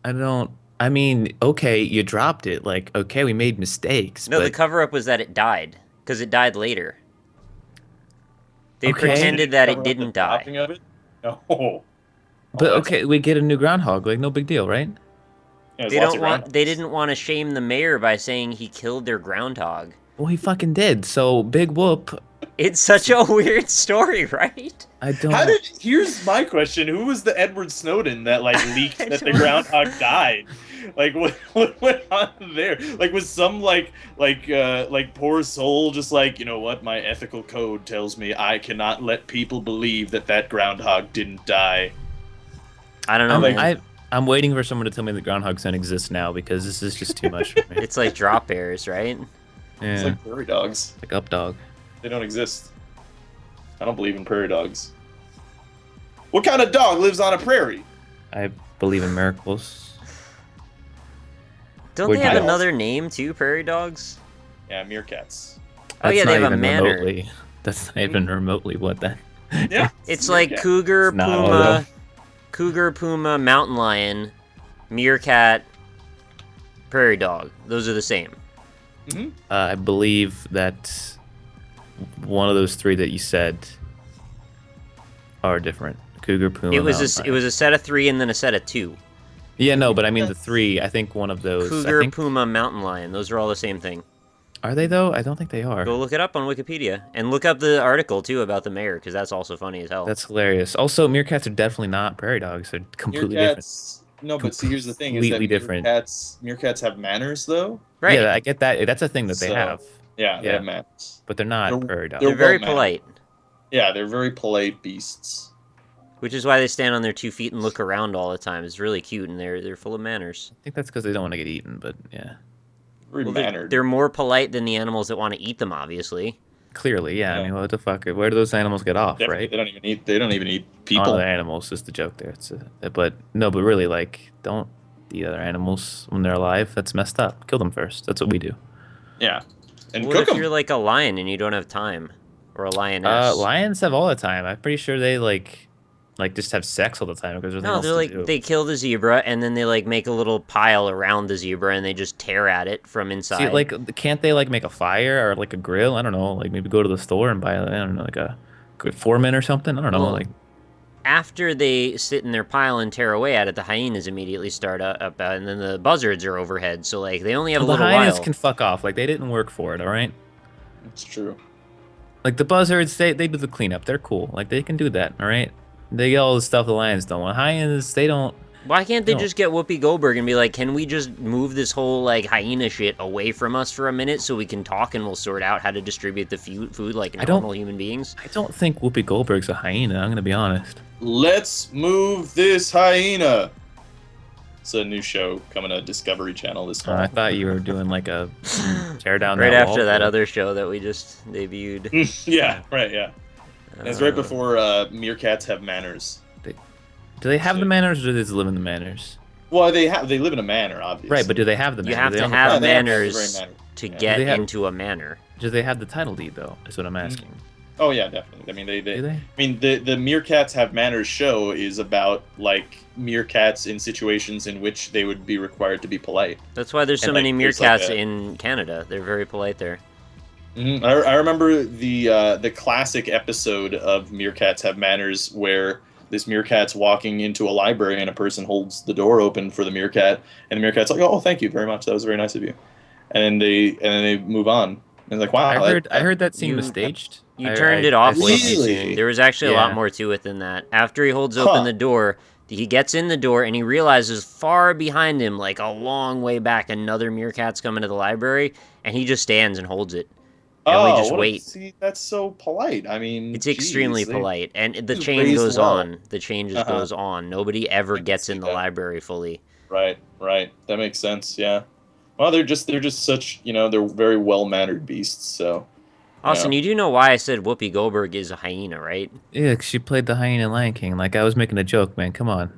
I don't. I mean, okay, you dropped it. Like, okay, we made mistakes. No, but the cover-up was that it died, because it died later. They Okay. pretended that Cover it up the didn't die. dropping of it? No. but that's- okay, we get a new groundhog. Like, no big deal, right? Yeah, there's They lots don't of want. ground- They didn't want to shame the mayor by saying he killed their groundhog. Well, he fucking did. So big whoop. It's such a weird story, right? I don't. How did? Here's my question: who was the Edward Snowden that like leaked that the don't- groundhog died? Like what went on there? Like was some like poor soul just like, you know what? My ethical code tells me I cannot let people believe that groundhog didn't die. I don't know, I'm, man. I'm waiting for someone to tell me the groundhog son exists now because this is just too much for me. It's like drop bears, right? Yeah, It's like prairie dogs. like up dog. They don't exist. I don't believe in prairie dogs. What kind of dog lives on a prairie? I believe in miracles. Don't Where'd they you have go? another name too, prairie dogs? Yeah, meerkats. Oh, yeah, That's they not have a even manner. remotely. That's not even remotely what that. Yeah. It's like Meerkat. cougar, It's not all puma, cougar, puma, mountain lion, meerkat, prairie dog. Those are the same. I believe that one of those three that you said are different. Cougar, puma. It was mountain it was a set of 3 and then a set of 2. Yeah, no, but I mean the three. I think one of those. I Cougar, think, puma, mountain lion. Those are all the same thing. are they though? I don't think they are. Go look it up on Wikipedia and look up the article too about the mayor because that's also funny as hell. That's hilarious. Also, meerkats are definitely not prairie dogs. They're completely different. Meerkats. No, but see, here's the thing: is that Completely different. meerkats have manners, though. right. Yeah, I get that. That's a thing that they So, have, Yeah, they Yeah. have manners. but they're not They're- prairie dogs. They're very well-mannered. polite, Yeah, they're very polite beasts. which is why they stand on their 2 feet and look around all the time. It's really cute and they're full of manners. I think that's because they don't want to get eaten, but yeah. Very Well, mannered. they're more polite than the animals that want to eat them, obviously. Clearly, yeah. I Yeah. mean, what the fuck? Where do those animals get off, Definitely, right? They don't even eat. They don't even eat On people. other animals is the joke there. But no, but really, like, don't eat other animals when they're alive. That's messed up. Kill them first. That's what we do. Yeah, and What cook if them. you're like a lion and you don't have time? Or a lioness? Lions have all the time. I'm pretty sure they like just have sex all the time because there's nothing No, else they're to like do. they kill the zebra and then they like make a little pile around the zebra and they just tear at it from inside. See, like, can't they like make a fire or like a grill? I don't know. Like maybe go to the store and buy, I don't know, like a good foreman or something. I don't know. Well, Like, After they sit in their pile and tear away at it, the hyenas immediately start up, and then the buzzards are overhead. So like they only have a the little hyenas while. can fuck off. Like they didn't work for it. All right. It's true. Like the buzzards, they do the cleanup. They're cool. Like they can do that. All right. They get all the stuff the lions don't want. Hyenas, they don't. Why can't they No. just get Whoopi Goldberg and be like, "Can we just move this whole like hyena shit away from us for a minute so we can talk and we'll sort out how to distribute the food like I don't- normal human beings?" I don't think Whoopi Goldberg's a hyena. I'm gonna be honest. Let's move this hyena. It's a new show coming to Discovery Channel this fall. I thought you were doing like a tear down Right that after wall. that other show that we just debuted. Yeah, right. Yeah, and it's right Uh, before meerkats have manners. Do they have the manners or do they just live in the manners? Well, they live in a manor, obviously. Right, but do they have the You manners? have They to don't- have Yeah, they have manners very mannered. to Yeah. get They have- into a manor. Do they have the title deed though? Is what I'm asking. Oh yeah, definitely. I mean, Do they they? I mean, the Meerkats Have Manners show is about like meerkats in situations in which they would be required to be polite. That's why there's so And, many like, there's, like, meerkats a- in Canada. They're very polite there. I remember the classic episode of Meerkats Have Manners where this meerkat's walking into a library and a person holds the door open for the meerkat, and the meerkat's like, "Oh, thank you very much. That was very nice of you," and then they move on. And like, wow, I heard that scene was You- staged. You I- turned I- it off I way saw- too Really? soon. There was actually a lot Yeah. more to it than that. After he holds open Huh. the door, he gets in the door and he realizes far behind him, like a long way back, another meerkat's coming to the library, and he just stands and holds it. And we just wait. See, that's so polite. I mean, It's extremely geez, they- polite, and the He's chain raised goes well. on. The chain just Uh-huh. goes on. Nobody ever I can gets see in the that. library fully. Right. That makes sense. Yeah. Well, they're just such, they're very well mannered beasts. So. Austin, you do know why I said Whoopi Goldberg is a hyena, right? Yeah, 'cause she played the hyena in Lion King. Like I was making a joke, man. Come on.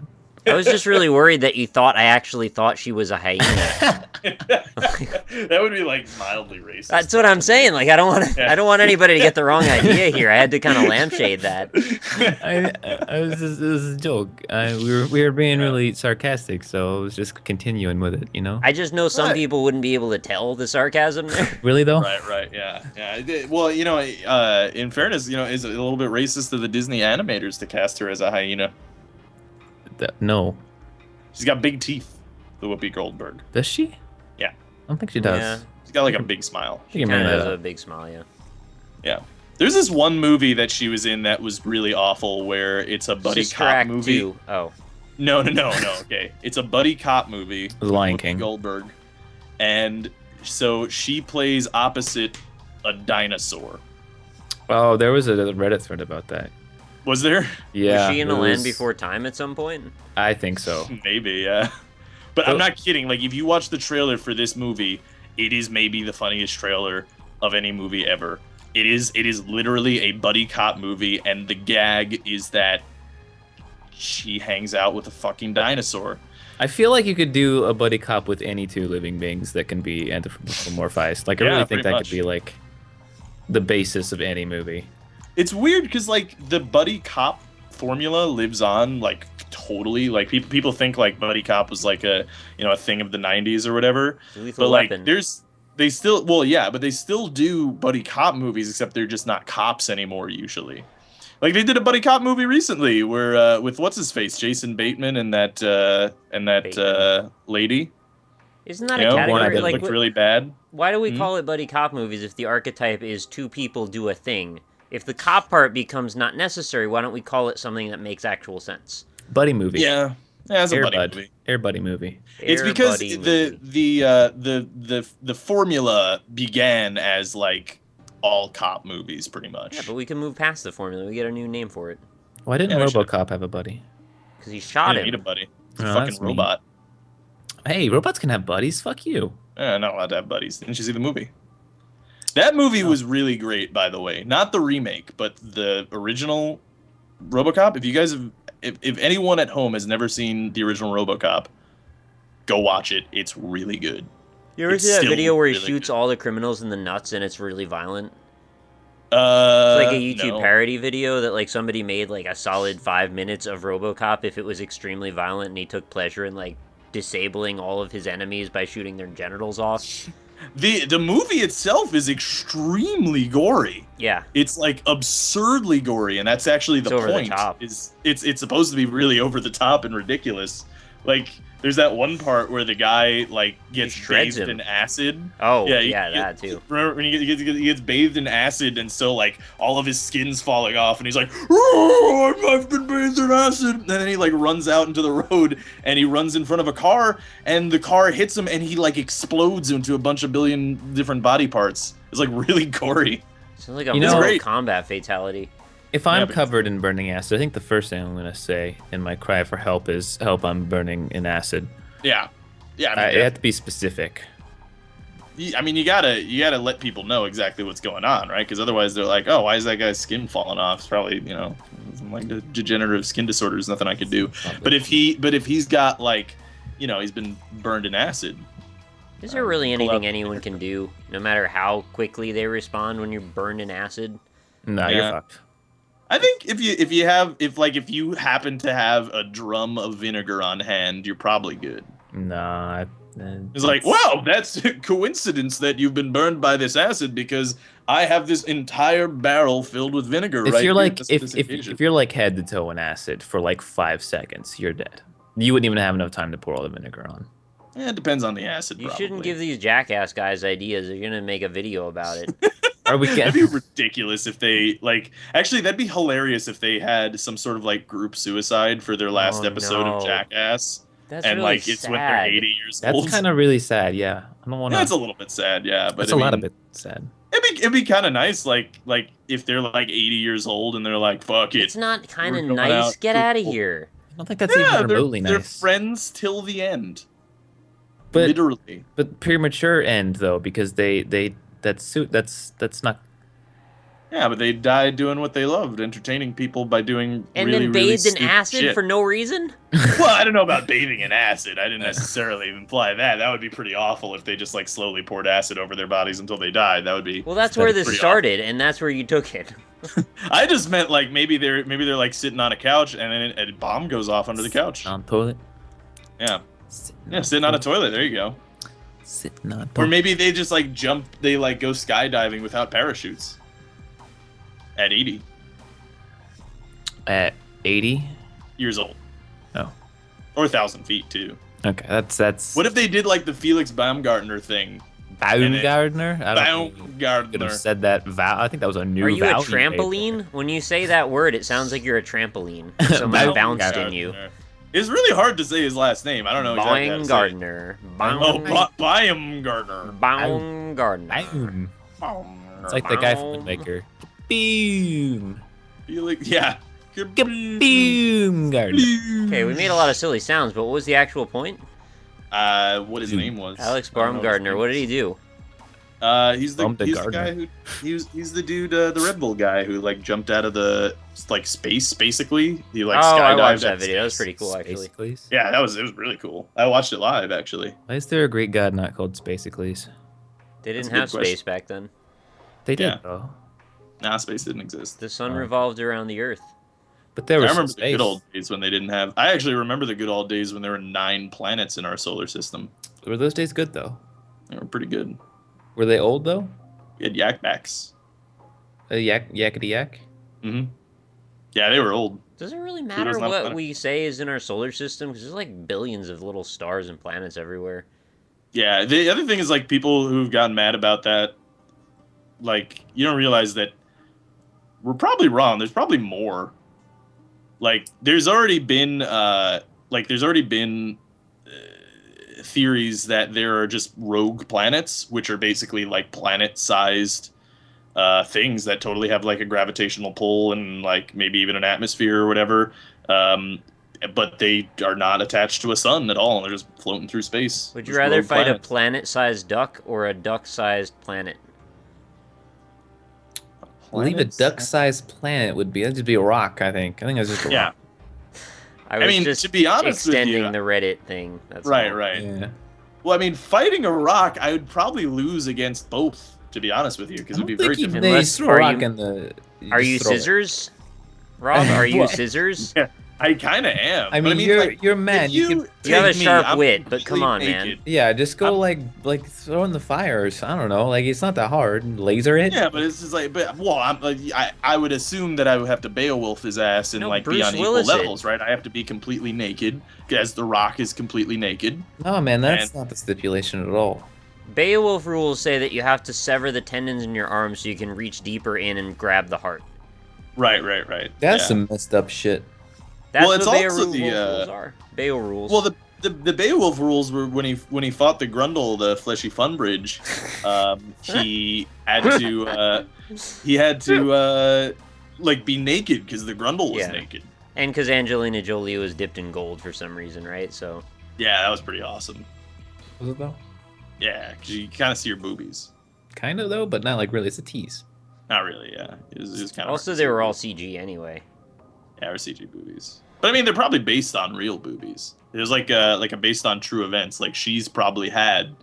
I was just really worried that you thought I actually thought she was a hyena. That would be like mildly racist. That's what I'm saying. Like I don't want anybody to get the wrong idea here. I had to kind of lampshade that. It was a joke. We were being really sarcastic, so I was just continuing with it. You know. I just know some people wouldn't be able to tell the sarcasm there. Really though? Right, yeah. Well, in fairness, is it a little bit racist of the Disney animators to cast her as a hyena? No. She's got big teeth, the Whoopi Goldberg. Does she? Yeah. I don't think she does. Yeah. She's got like a big smile. She She can kind bring of that has up. a big smile, yeah. Yeah. There's this one movie that she was in that was really awful, where it's a buddy Sister cop Act movie. 2. Oh. No. Okay, it's a buddy cop movie. The Lion with Whoopi King. Goldberg, and so she plays opposite a dinosaur. Oh, there was a Reddit thread about that. Was there? Yeah. Was she in there a Land was- Before Time at some point? I think so. Maybe, yeah. But I'm not kidding. Like, if you watch the trailer for this movie, it is maybe the funniest trailer of any movie ever. It is literally a buddy cop movie, and the gag is that she hangs out with a fucking dinosaur. I feel like you could do a buddy cop with any two living beings that can be anthropomorphized. Like I Yeah, really think pretty that much. could be like the basis of any movie. It's weird because like the buddy cop formula lives on like totally. Like people think like buddy cop was like a a thing of the 90s or whatever. Lethal But like Weapon. they still but they still do buddy cop movies, except they're just not cops anymore usually. Like they did a buddy cop movie recently where with what's his face, Jason Bateman and that lady. Isn't that You a know, category? that Like, looked really bad. why do we Hmm? call it buddy cop movies if the archetype is two people do a thing? If the cop part becomes not necessary, why don't we call it something that makes actual sense? Buddy movie. Yeah, it's a Air buddy Bud. movie. Air buddy movie. It's Air because buddy the movie. the formula began as like all cop movies, pretty much. Yeah, but we can move past the formula. We get a new name for it Why didn't Yeah, we should. RoboCop have a buddy? because he I shot didn't need a him. buddy. It's a Oh, fucking that's mean. robot. Hey, robots can have buddies. Fuck you. Not allowed to have buddies. Didn't you see the movie? That movie was really great, by the way. Not the remake, but the original RoboCop. If you guys have, if anyone at home has never seen the original RoboCop, go watch it. It's really good. You ever It's see that still video where he really shoots good. all the criminals in the nuts and it's really violent? It's like a YouTube no. parody video that like somebody made like a solid 5 minutes of RoboCop if it was extremely violent and he took pleasure in like disabling all of his enemies by shooting their genitals off. The movie itself is extremely gory. Yeah. It's like absurdly gory, and that's actually the It's over the point. top. Is it's supposed to be really over the top and ridiculous. Like there's that one part where the guy like gets shreds bathed him. in acid. Oh, Yeah, yeah, he that gets- too. Remember when he gets bathed in acid, and so like all of his skin's falling off, and he's like, "Oh, I've been bathed in acid," and then he like runs out into the road, and he runs in front of a car, and the car hits him, and he like explodes into a bunch of billion different body parts. It's like really gory. Sounds like a You know- Mortal Great. Kombat fatality. If I'm but- covered in burning acid, I think the first thing I'm gonna say in my cry for help is "Help! I'm burning in acid." Yeah, yeah. I have to be specific. I mean, you gotta let people know exactly what's going on, right? Because otherwise, they're like, "Oh, why is that guy's skin falling off?" It's probably some, like the degenerative skin disorder. There's nothing I could do. But if he's got like, he's been burned in acid. Is there really pull anything out- anyone can do, no matter how quickly they respond when you're burned in acid? Nah, Yeah. you're fucked. I think if you happen to have a drum of vinegar on hand, you're probably good. Nah. It's like, wow, that's a coincidence that you've been burned by this acid because I have this entire barrel filled with vinegar. If right you're here like at this- if this if, occasion. if you're like head to toe in acid for like 5 seconds, you're dead. You wouldn't even have enough time to pour all the vinegar on. Yeah, it depends on the acid. You probably. shouldn't give these jackass guys ideas. They're gonna make a video about it. Are we That'd getting? be ridiculous if they Actually, that'd be hilarious if they had some sort of like group suicide for their last Oh, episode no. of Jackass, That's and really like it's when they're sad. 80 years old. That's kind of really sad. Yeah, I don't want Yeah, to. it's a little bit sad. Yeah, but That's I a lot mean, of it sad. It'd be kind of nice, like if they're like 80 years old and they're like, "Fuck it." It's not kind of We're going nice. out. Get out of here. I don't think that's Yeah, even remotely they're nice. friends till the end. But Literally. but premature end though, because that's not. Yeah, but they died doing what they loved, entertaining people by doing And really, then really bathed in stupid acid shit. for no reason? Well, I don't know about bathing in acid. I didn't necessarily imply that. That would be pretty awful if they just like slowly poured acid over their bodies until they died. That would be. Well, that's where this pretty started, and that's where you took it. I just meant like maybe they're like sitting on a couch and then a bomb goes off under the couch. On toilet. Yeah, sitting on a toilet. There you go. Sitting on Or toilet. maybe they just like jump. They like go skydiving without parachutes. At 80 At 80. years old. Oh. Or 1,000 feet too. Okay, that's. What if they did like the Felix Baumgartner thing? Baumgartner? I don't think you could Baumgartner. have said that. I think that was a new. Are you a vowel you made trampoline? When you say that word, it sounds like you're a trampoline. Someone Baumgartner. bounced in you. It's really hard to say his last name. I don't know exactly how to say it. Baumgartner. Oh, Baumgartner. Baumgartner. there. It's like the guy from the Maker. Boom. Felix, yeah. Baumgartner. Okay, we made a lot of silly sounds, but what was the actual point? What his name was? Alex I don't know his Baumgartner, name. what did he do? He's the guy who he's the dude, the Red Bull guy who like jumped out of the like space basically. He like Oh, I skydived watched out that video. That was space. pretty cool, actually. Spacicles? Yeah, it was really cool. I watched it live actually. Why is there a Greek god not called Spacicles? They That's didn't a good have question. space back then. They did Yeah. though. Nah, space didn't exist. The sun Oh. revolved around the Earth. But there I was remember some the good space. old days when they didn't have. I actually remember the good old days when there were 9 planets in our solar system. Were those days good though? They were pretty good. Were they old though? We had yak backs. Yakety yak. Mm-hmm. Yeah, they were old. Does it really Pluto's matter not a what planet. we say is in our solar system? Because there's like billions of little stars and planets everywhere. Yeah, the other thing is like people who've gotten mad about that, like you don't realize that we're probably wrong. There's probably more. Like there's already been theories that there are just rogue planets, which are basically like planet-sized things that totally have like a gravitational pull and like maybe even an atmosphere or whatever. But they are not attached to a sun at all. They're just floating through space. Would you Just rather rogue fight planets. a planet-sized duck or a duck-sized planet? I believe a Planets? duck-sized planet would be. That'd just be a rock. I think that's just a Yeah. rock. I was mean, just to be honest with extending you, the Reddit thing. That's right, all. right. Yeah. Well, I mean, fighting a rock, I would probably lose against both. To be honest with you, because it'd be very different. Unless- throw a are rock you- in the. Are just you throw it. scissors? Rob, are you What? scissors? I kind of am. I But mean, like, you're a man. if You can. You have a take me, sharp I'm wit, but come on, completely man. naked. Yeah, just go I'm- like throw in the fire. Or I don't know. Like it's not that hard. Laser it. Yeah, but it's just like, I would assume that I would have to Beowulf his ass and No, like be Bruce on Willis equal it. levels, right? I have to be completely naked, as the Rock is completely naked. No, man, that's And- not the stipulation at all. Beowulf rules say that you have to sever the tendons in your arm so you can reach deeper in and grab the heart. Right. That's yeah. some messed up shit. That's Well, it's what also Beowulf the, rules are. Beowulf rules. Well, the Beowulf rules were when he fought the Grundle, the fleshy fun bridge. He had to like be naked because the Grundle was Yeah. naked. And because Angelina Jolie was dipped in gold for some reason, right? So Yeah, that was pretty awesome. Was it though? Yeah, because you kind of see her boobies. Kind of though, but not like really. It's a tease. Not really. Yeah, it was kind of. also they were all CG anyway. Yeah, or CG boobies. But I mean, they're probably based on real boobies. There's like a based on true events. Like she's probably had,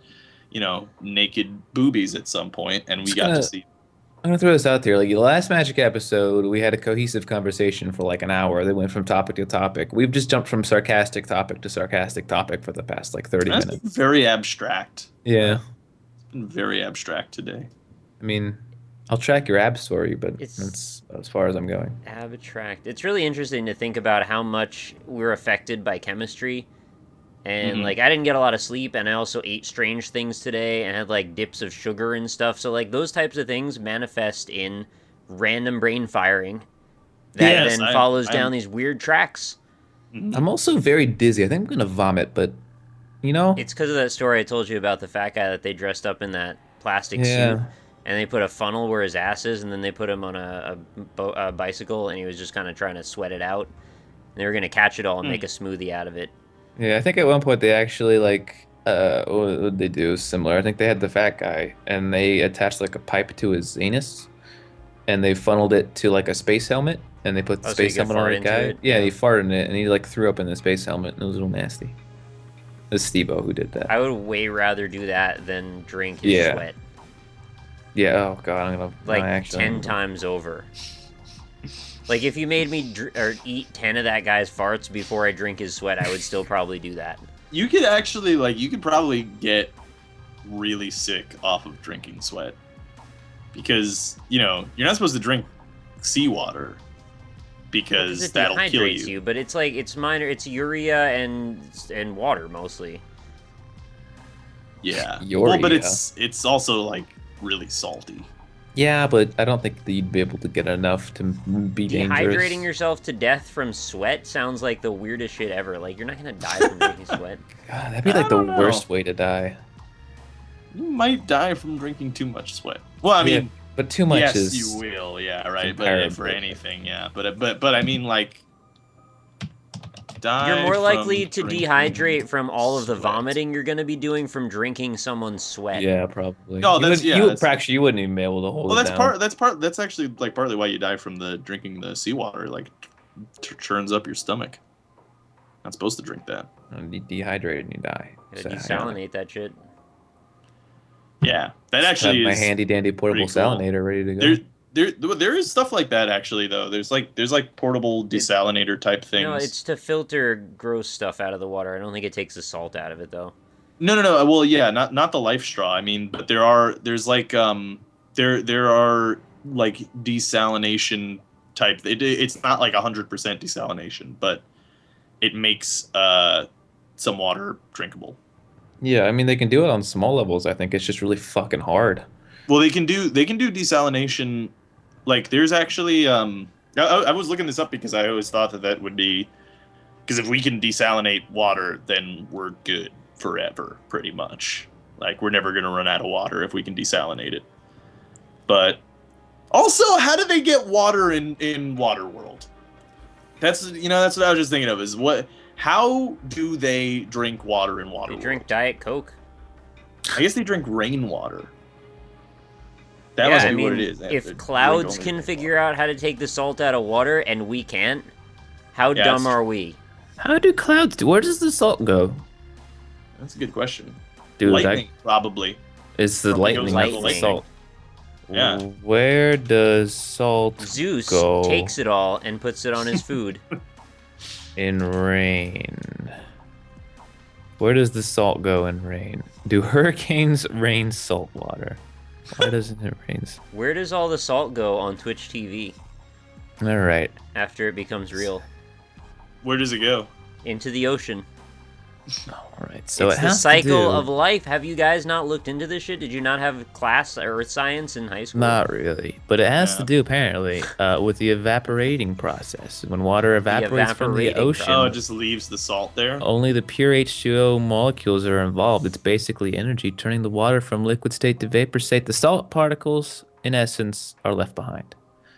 naked boobies at some point, and we Just got to gonna- see. I'm gonna throw this out there. Like the last Magic episode, we had a cohesive conversation for like an hour. They went from topic to topic. We've just jumped from sarcastic topic to sarcastic topic for the past like 30 That's minutes. been very abstract. Yeah. It's been very abstract today. I mean, I'll track your abs for you, but It's- that's as far as I'm going. Abstract. It's really interesting to think about how much we're affected by chemistry. And Mhm. like I didn't get a lot of sleep, and I also ate strange things today and had like dips of sugar and stuff. So like those types of things manifest in random brain firing that Yes, then I- follows I'm- down these weird tracks. Mhm. I'm also very dizzy. I think I'm gonna vomit, but It's because of that story I told you about the fat guy that they dressed up in that plastic Yeah. suit, and they put a funnel where his ass is, and then they put him on a bicycle, and he was just kind of trying to sweat it out. And they were gonna catch it all and make a smoothie out of it. Yeah, I think at one point they actually what did they do? Similar. I think they had the fat guy and they attached like a pipe to his anus, and they funneled it to like a space helmet, and they put the Oh, so you space could helmet on fart the into guy. it? Yeah, he farted in it, and he like threw up in the space helmet, and it was a little nasty. It was Steve-O who did that. I would way rather do that than drink his Yeah. sweat. Yeah. Oh god, I'm gonna Like no, actually, 10 times over. Like if you made me or eat 10 of that guy's farts before I drink his sweat, I would still probably do that. You could actually you could probably get really sick off of drinking sweat, because you're not supposed to drink seawater because It that'll kill dehydrates you. but it's like it's minor. It's urea and water mostly. Yeah. Urea. Well, but it's also like really salty. Yeah, but I don't think that you'd be able to get enough to be dangerous. Dehydrating yourself to death from sweat sounds like the weirdest shit ever. Like you're not gonna die from drinking sweat. God, that'd be I like the don't know. worst way to die. You might die from drinking too much sweat. Well, I mean, but too much yes, is. you will. Yeah, right. But comparable. for anything, yeah. But I mean, like, die. You're more from likely to drinking dehydrate from all of the sweat. vomiting you're gonna be doing from drinking someone's sweat. Yeah, probably. No, You that's- would- yeah, You that's- actually you wouldn't even be able to hold Well, it that's down. That's actually like partly why you die from the drinking the seawater. Like, churns up your stomach. Not supposed to drink that. And you dehydrated and you die. Yeah, So, desalinate that shit. Yeah, that Have actually my is handy dandy portable pretty cool. salinator ready to go. there is stuff like that actually though. There's portable desalinator type things. No, it's to filter gross stuff out of the water. I don't think it takes the salt out of it though. No. Well, yeah, not the life straw. I mean, but there are like desalination type. It's not like 100% desalination, but it makes some water drinkable. Yeah, I mean they can do it on small levels. I think it's just really fucking hard. Well, they can do desalination. Like, there's actually I was looking this up because I always thought that would be, because if we can desalinate water, then we're good forever, pretty much. Like, we're never gonna run out of water if we can desalinate it. But also, how do they get water in Waterworld? That's what I was just thinking of. How do they drink water in Waterworld? They drink Diet Coke. I guess they drink rainwater. That Yeah, must be I mean, what it is. if clouds can figure out how to take the salt out of water and we can't, how Yeah, dumb that's- are we? How do clouds do? Where does the salt go? That's a good question. Dude, Lightning, probably. it's the Probably lightning, goes not like the lightning. salt. Yeah. Where does salt Zeus go takes it all and puts it on his food. in rain? Where does the salt go in rain? Do hurricanes rain salt water? Why doesn't it rain? Where does all the salt go on Twitch TV All right. after it becomes real? Where does it go? Into the ocean. All right. So it's it the has cycle to do, of life. Have you guys not looked into this shit? Did you not have class earth science in high school? Not really, but it has to Yeah. do apparently with the evaporating process. When water evaporates from the evaporating ocean, Oh, it just leaves the salt there? only the pure H2O molecules are involved. It's basically energy turning the water from liquid state to vapor state. The salt particles, in essence, are left behind.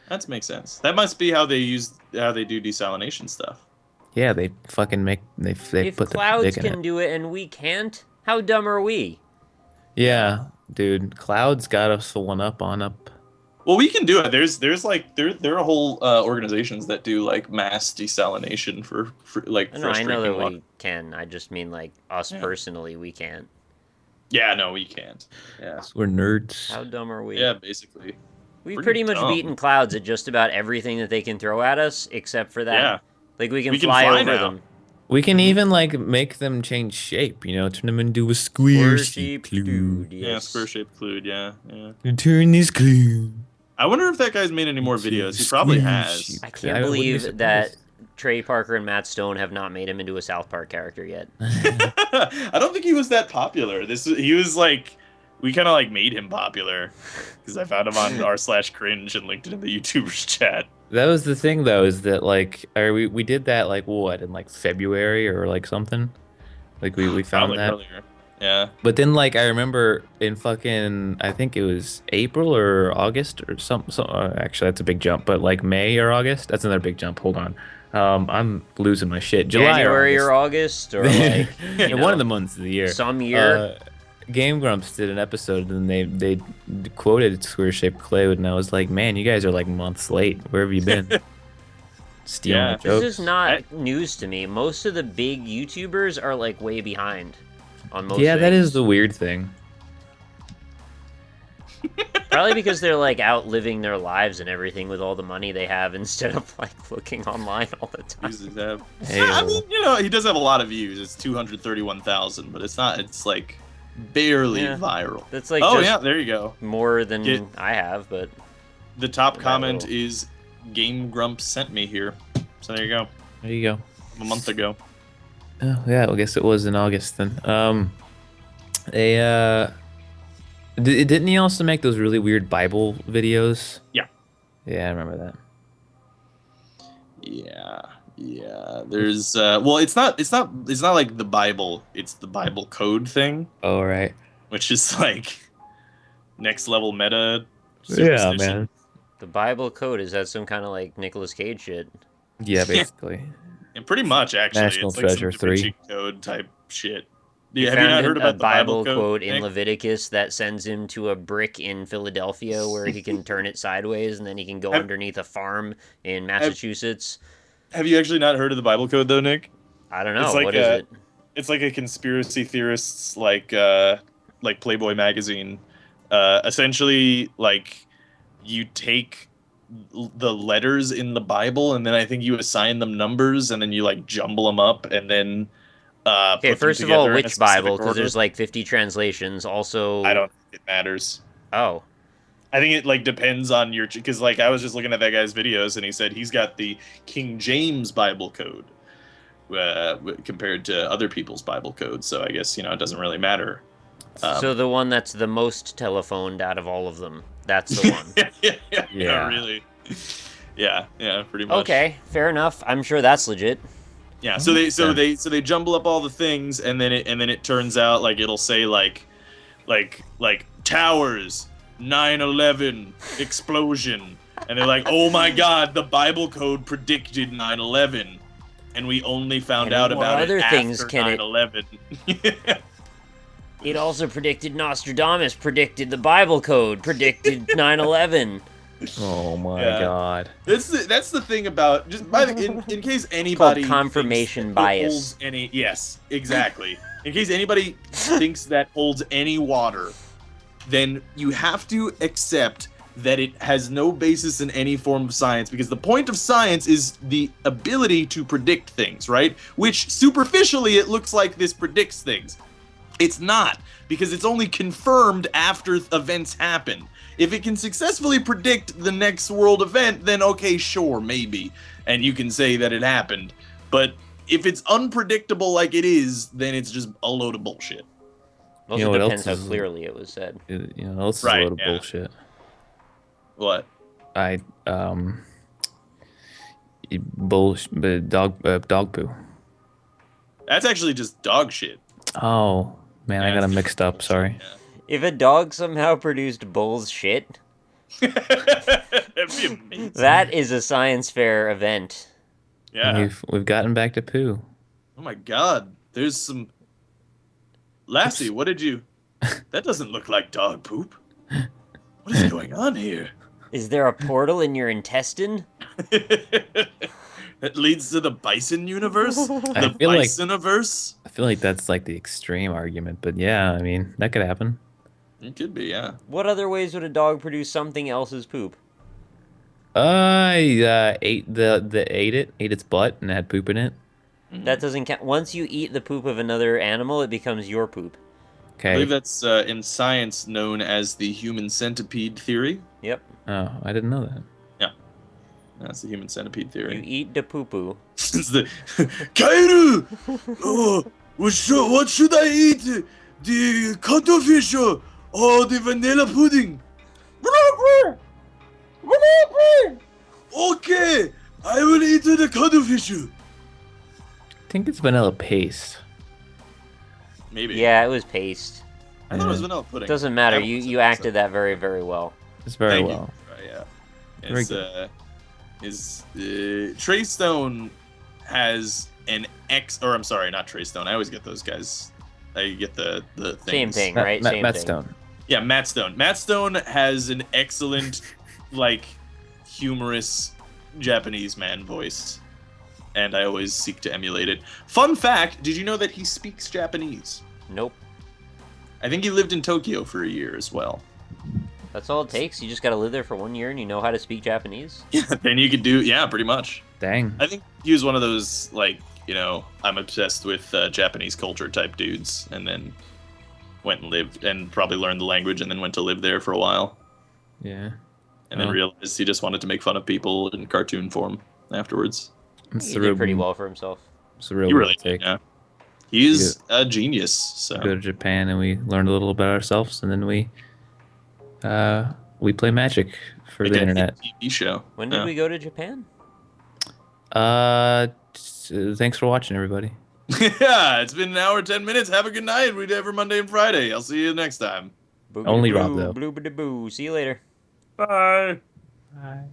That makes sense. That must be how they do desalination stuff. Yeah, they fucking make they If put the clouds dick in can it. do it and we can't, how dumb are we? Yeah, dude, clouds got us one up on up. Well, we can do it. There are whole organizations that do like mass desalination for like No, fresh I know drinking that water. we can. I just mean like us Yeah. personally, we can't. Yeah, no, we can't. Yeah, We're nerds. How dumb are we? yeah, basically. We've pretty pretty much dumb. beaten clouds at just about everything that they can throw at us, except for that. Yeah. Like we can We can fly fly over now. them. We can even like make them change shape, you know, turn them into a square shaped Square-shaped cloud. dude, Yeah, yes. square-shaped fluid. Yeah, yeah. Turn this cloud. I wonder if that guy's made any more videos. He probably has. I can't I wouldn't be believe that surprised. Trey Parker and Matt Stone have not made him into a South Park character yet. I don't think he was that popular. He was like, we kind of like made him popular because I found him on r/cringe and linked it in the YouTubers chat. That was the thing though, is that like we did that like what in like February or like something. Like we found Probably that. earlier. Yeah. But then like I remember in fucking I think it was April or August or some actually that's a big jump, but like May or August, that's another big jump. Hold on. I'm losing my shit. July January or or August or like yeah, you one of know, the months of the year. some year. Game Grumps did an episode and they quoted Square Shaped Cloud, and I was like, man, you guys are like months late. Where have you been? Stealing Yeah. the This jokes. is not news to me. Most of the big YouTubers are like way behind on most Yeah, that is things. the weird thing. Probably because they're like out living their lives and everything with all the money they have instead of like looking online all the time. Uses have. Hey, I mean, he does have a lot of views. It's 231,000, but it's not. It's like barely Yeah. viral. That's like Oh just yeah, there you go. more than Get- I have, but The top That comment little- is Game Grumps sent me here. So there you go. there you go. A month ago. Oh yeah, I guess it was in August then. Didn't he also make those really weird Bible videos? Yeah. Yeah, I remember that. Yeah. There's well, it's not like the Bible. It's the Bible code thing, Oh right. which is like next level meta. Yeah, superstition. man. the Bible code is that some kind of like Nicolas Cage shit. Yeah, basically. And pretty much actually, National it's like some Treasure Da Vinci 3. Code type shit. He Yeah, have you not found heard a about the Bible code, quote in Nick? Leviticus that sends him to a brick in Philadelphia where he can turn it sideways and then he can go Have- underneath a farm in Massachusetts. Have you actually not heard of the Bible code though, Nick? I don't know. It's like What is it? It's like a conspiracy theorists like Playboy magazine. Essentially, like you take the letters in the Bible and then I think you assign them numbers and then you like jumble them up and then Okay, put them first of all, together in a which specific Bible? Because order. there's like 50 translations. Also, I don't think it matters. Oh, I think it like depends on your because like I was just looking at that guy's videos and he said he's got the King James Bible code compared to other people's Bible codes. So I guess it doesn't really matter. so the one that's the most telephoned out of all of them. That's the one. Yeah. Really. Yeah, pretty much. Okay, fair enough. I'm sure that's legit. Yeah, so they jumble up all the things and then it turns out like it'll say like towers 9/11 explosion and they're like, "Oh my god, the Bible code predicted 9/11." And we only found And out what about other it things after can it- 9/11. It also predicted Nostradamus, predicted the Bible code, predicted 9/11. Oh my Yeah. god. That's the thing about just in case anybody confirmation thinks bias. it holds any yes exactly in case anybody thinks that holds any water, then you have to accept that it has no basis in any form of science because the point of science is the ability to predict things, right? Which superficially it looks like this predicts things. It's not, because it's only confirmed after events happen. If it can successfully predict the next world event, then okay, sure, maybe. And you can say that it happened. But if it's unpredictable like it is, then it's just a load of bullshit. Also You know what depends how else is- clearly it was said. This is Right, a load of yeah. bullshit. What? Dog poo. That's actually just dog shit. Oh man, I Yeah, got them it's mixed up. Sorry. If a dog somehow produced bull's shit, That'd be amazing. that is a science fair event. Yeah. We've gotten back to poo. Oh my god. There's some. Lassie, what did you. That doesn't look like dog poop. What is going on here? Is there a portal in your intestine? That leads to the Bison universe? The feel like- Bison-averse? I feel like that's like the extreme argument, but yeah, I mean that could happen. It could be, yeah. What other ways would a dog produce something else's poop? I ate ate its butt and it had poop in it. That doesn't count. Once you eat the poop of another animal, it becomes your poop. I believe Okay. that's in science known as the human centipede theory. Yep. Oh, I didn't know that. That's the human centipede You theory. eat the poo-poo. It's the Kairu! Oh, what should I eat? The cuttlefish or the vanilla pudding? Okay, I will eat the cuttlefish. I think it's vanilla paste. Maybe. Yeah, it was paste. I thought it was vanilla pudding. Doesn't matter. That You was you acted that very, very well. It's very Thank well. you. Yeah. Very It's Trey Stone has an X, or I'm sorry, not Trey Stone. I always get those guys I get the Same things. thing, right? Same Matt thing. Stone. Yeah, Matt Stone. Matt Stone has an excellent, like, humorous Japanese man voice, and I always seek to emulate it. Fun fact: did you know that he speaks Japanese? Nope. I think he lived in Tokyo for a year as well. That's all it takes. You just gotta live there for 1 year and you know how to speak Japanese. Yeah, then you could do, yeah, pretty much. Dang. I think he was one of those, like, you know, I'm obsessed with Japanese culture type dudes, and then went and lived and probably learned the language and then went to live there for a while, Yeah. and then realized he just wanted to make fun of people in cartoon form afterwards. It's He the did real, pretty well for himself. It's the real He really take. did, yeah. He's a genius. So Go to Japan and we learned a little about ourselves, and then we play Magic for make the a internet. TV show. When did we go to Japan? Thanks for watching, everybody. Yeah, it's been an hour 10 minutes. Have a good night. We do every Monday and Friday. I'll see you next time. Only Rob, though. Bloobity boo. See you later. Bye. Bye.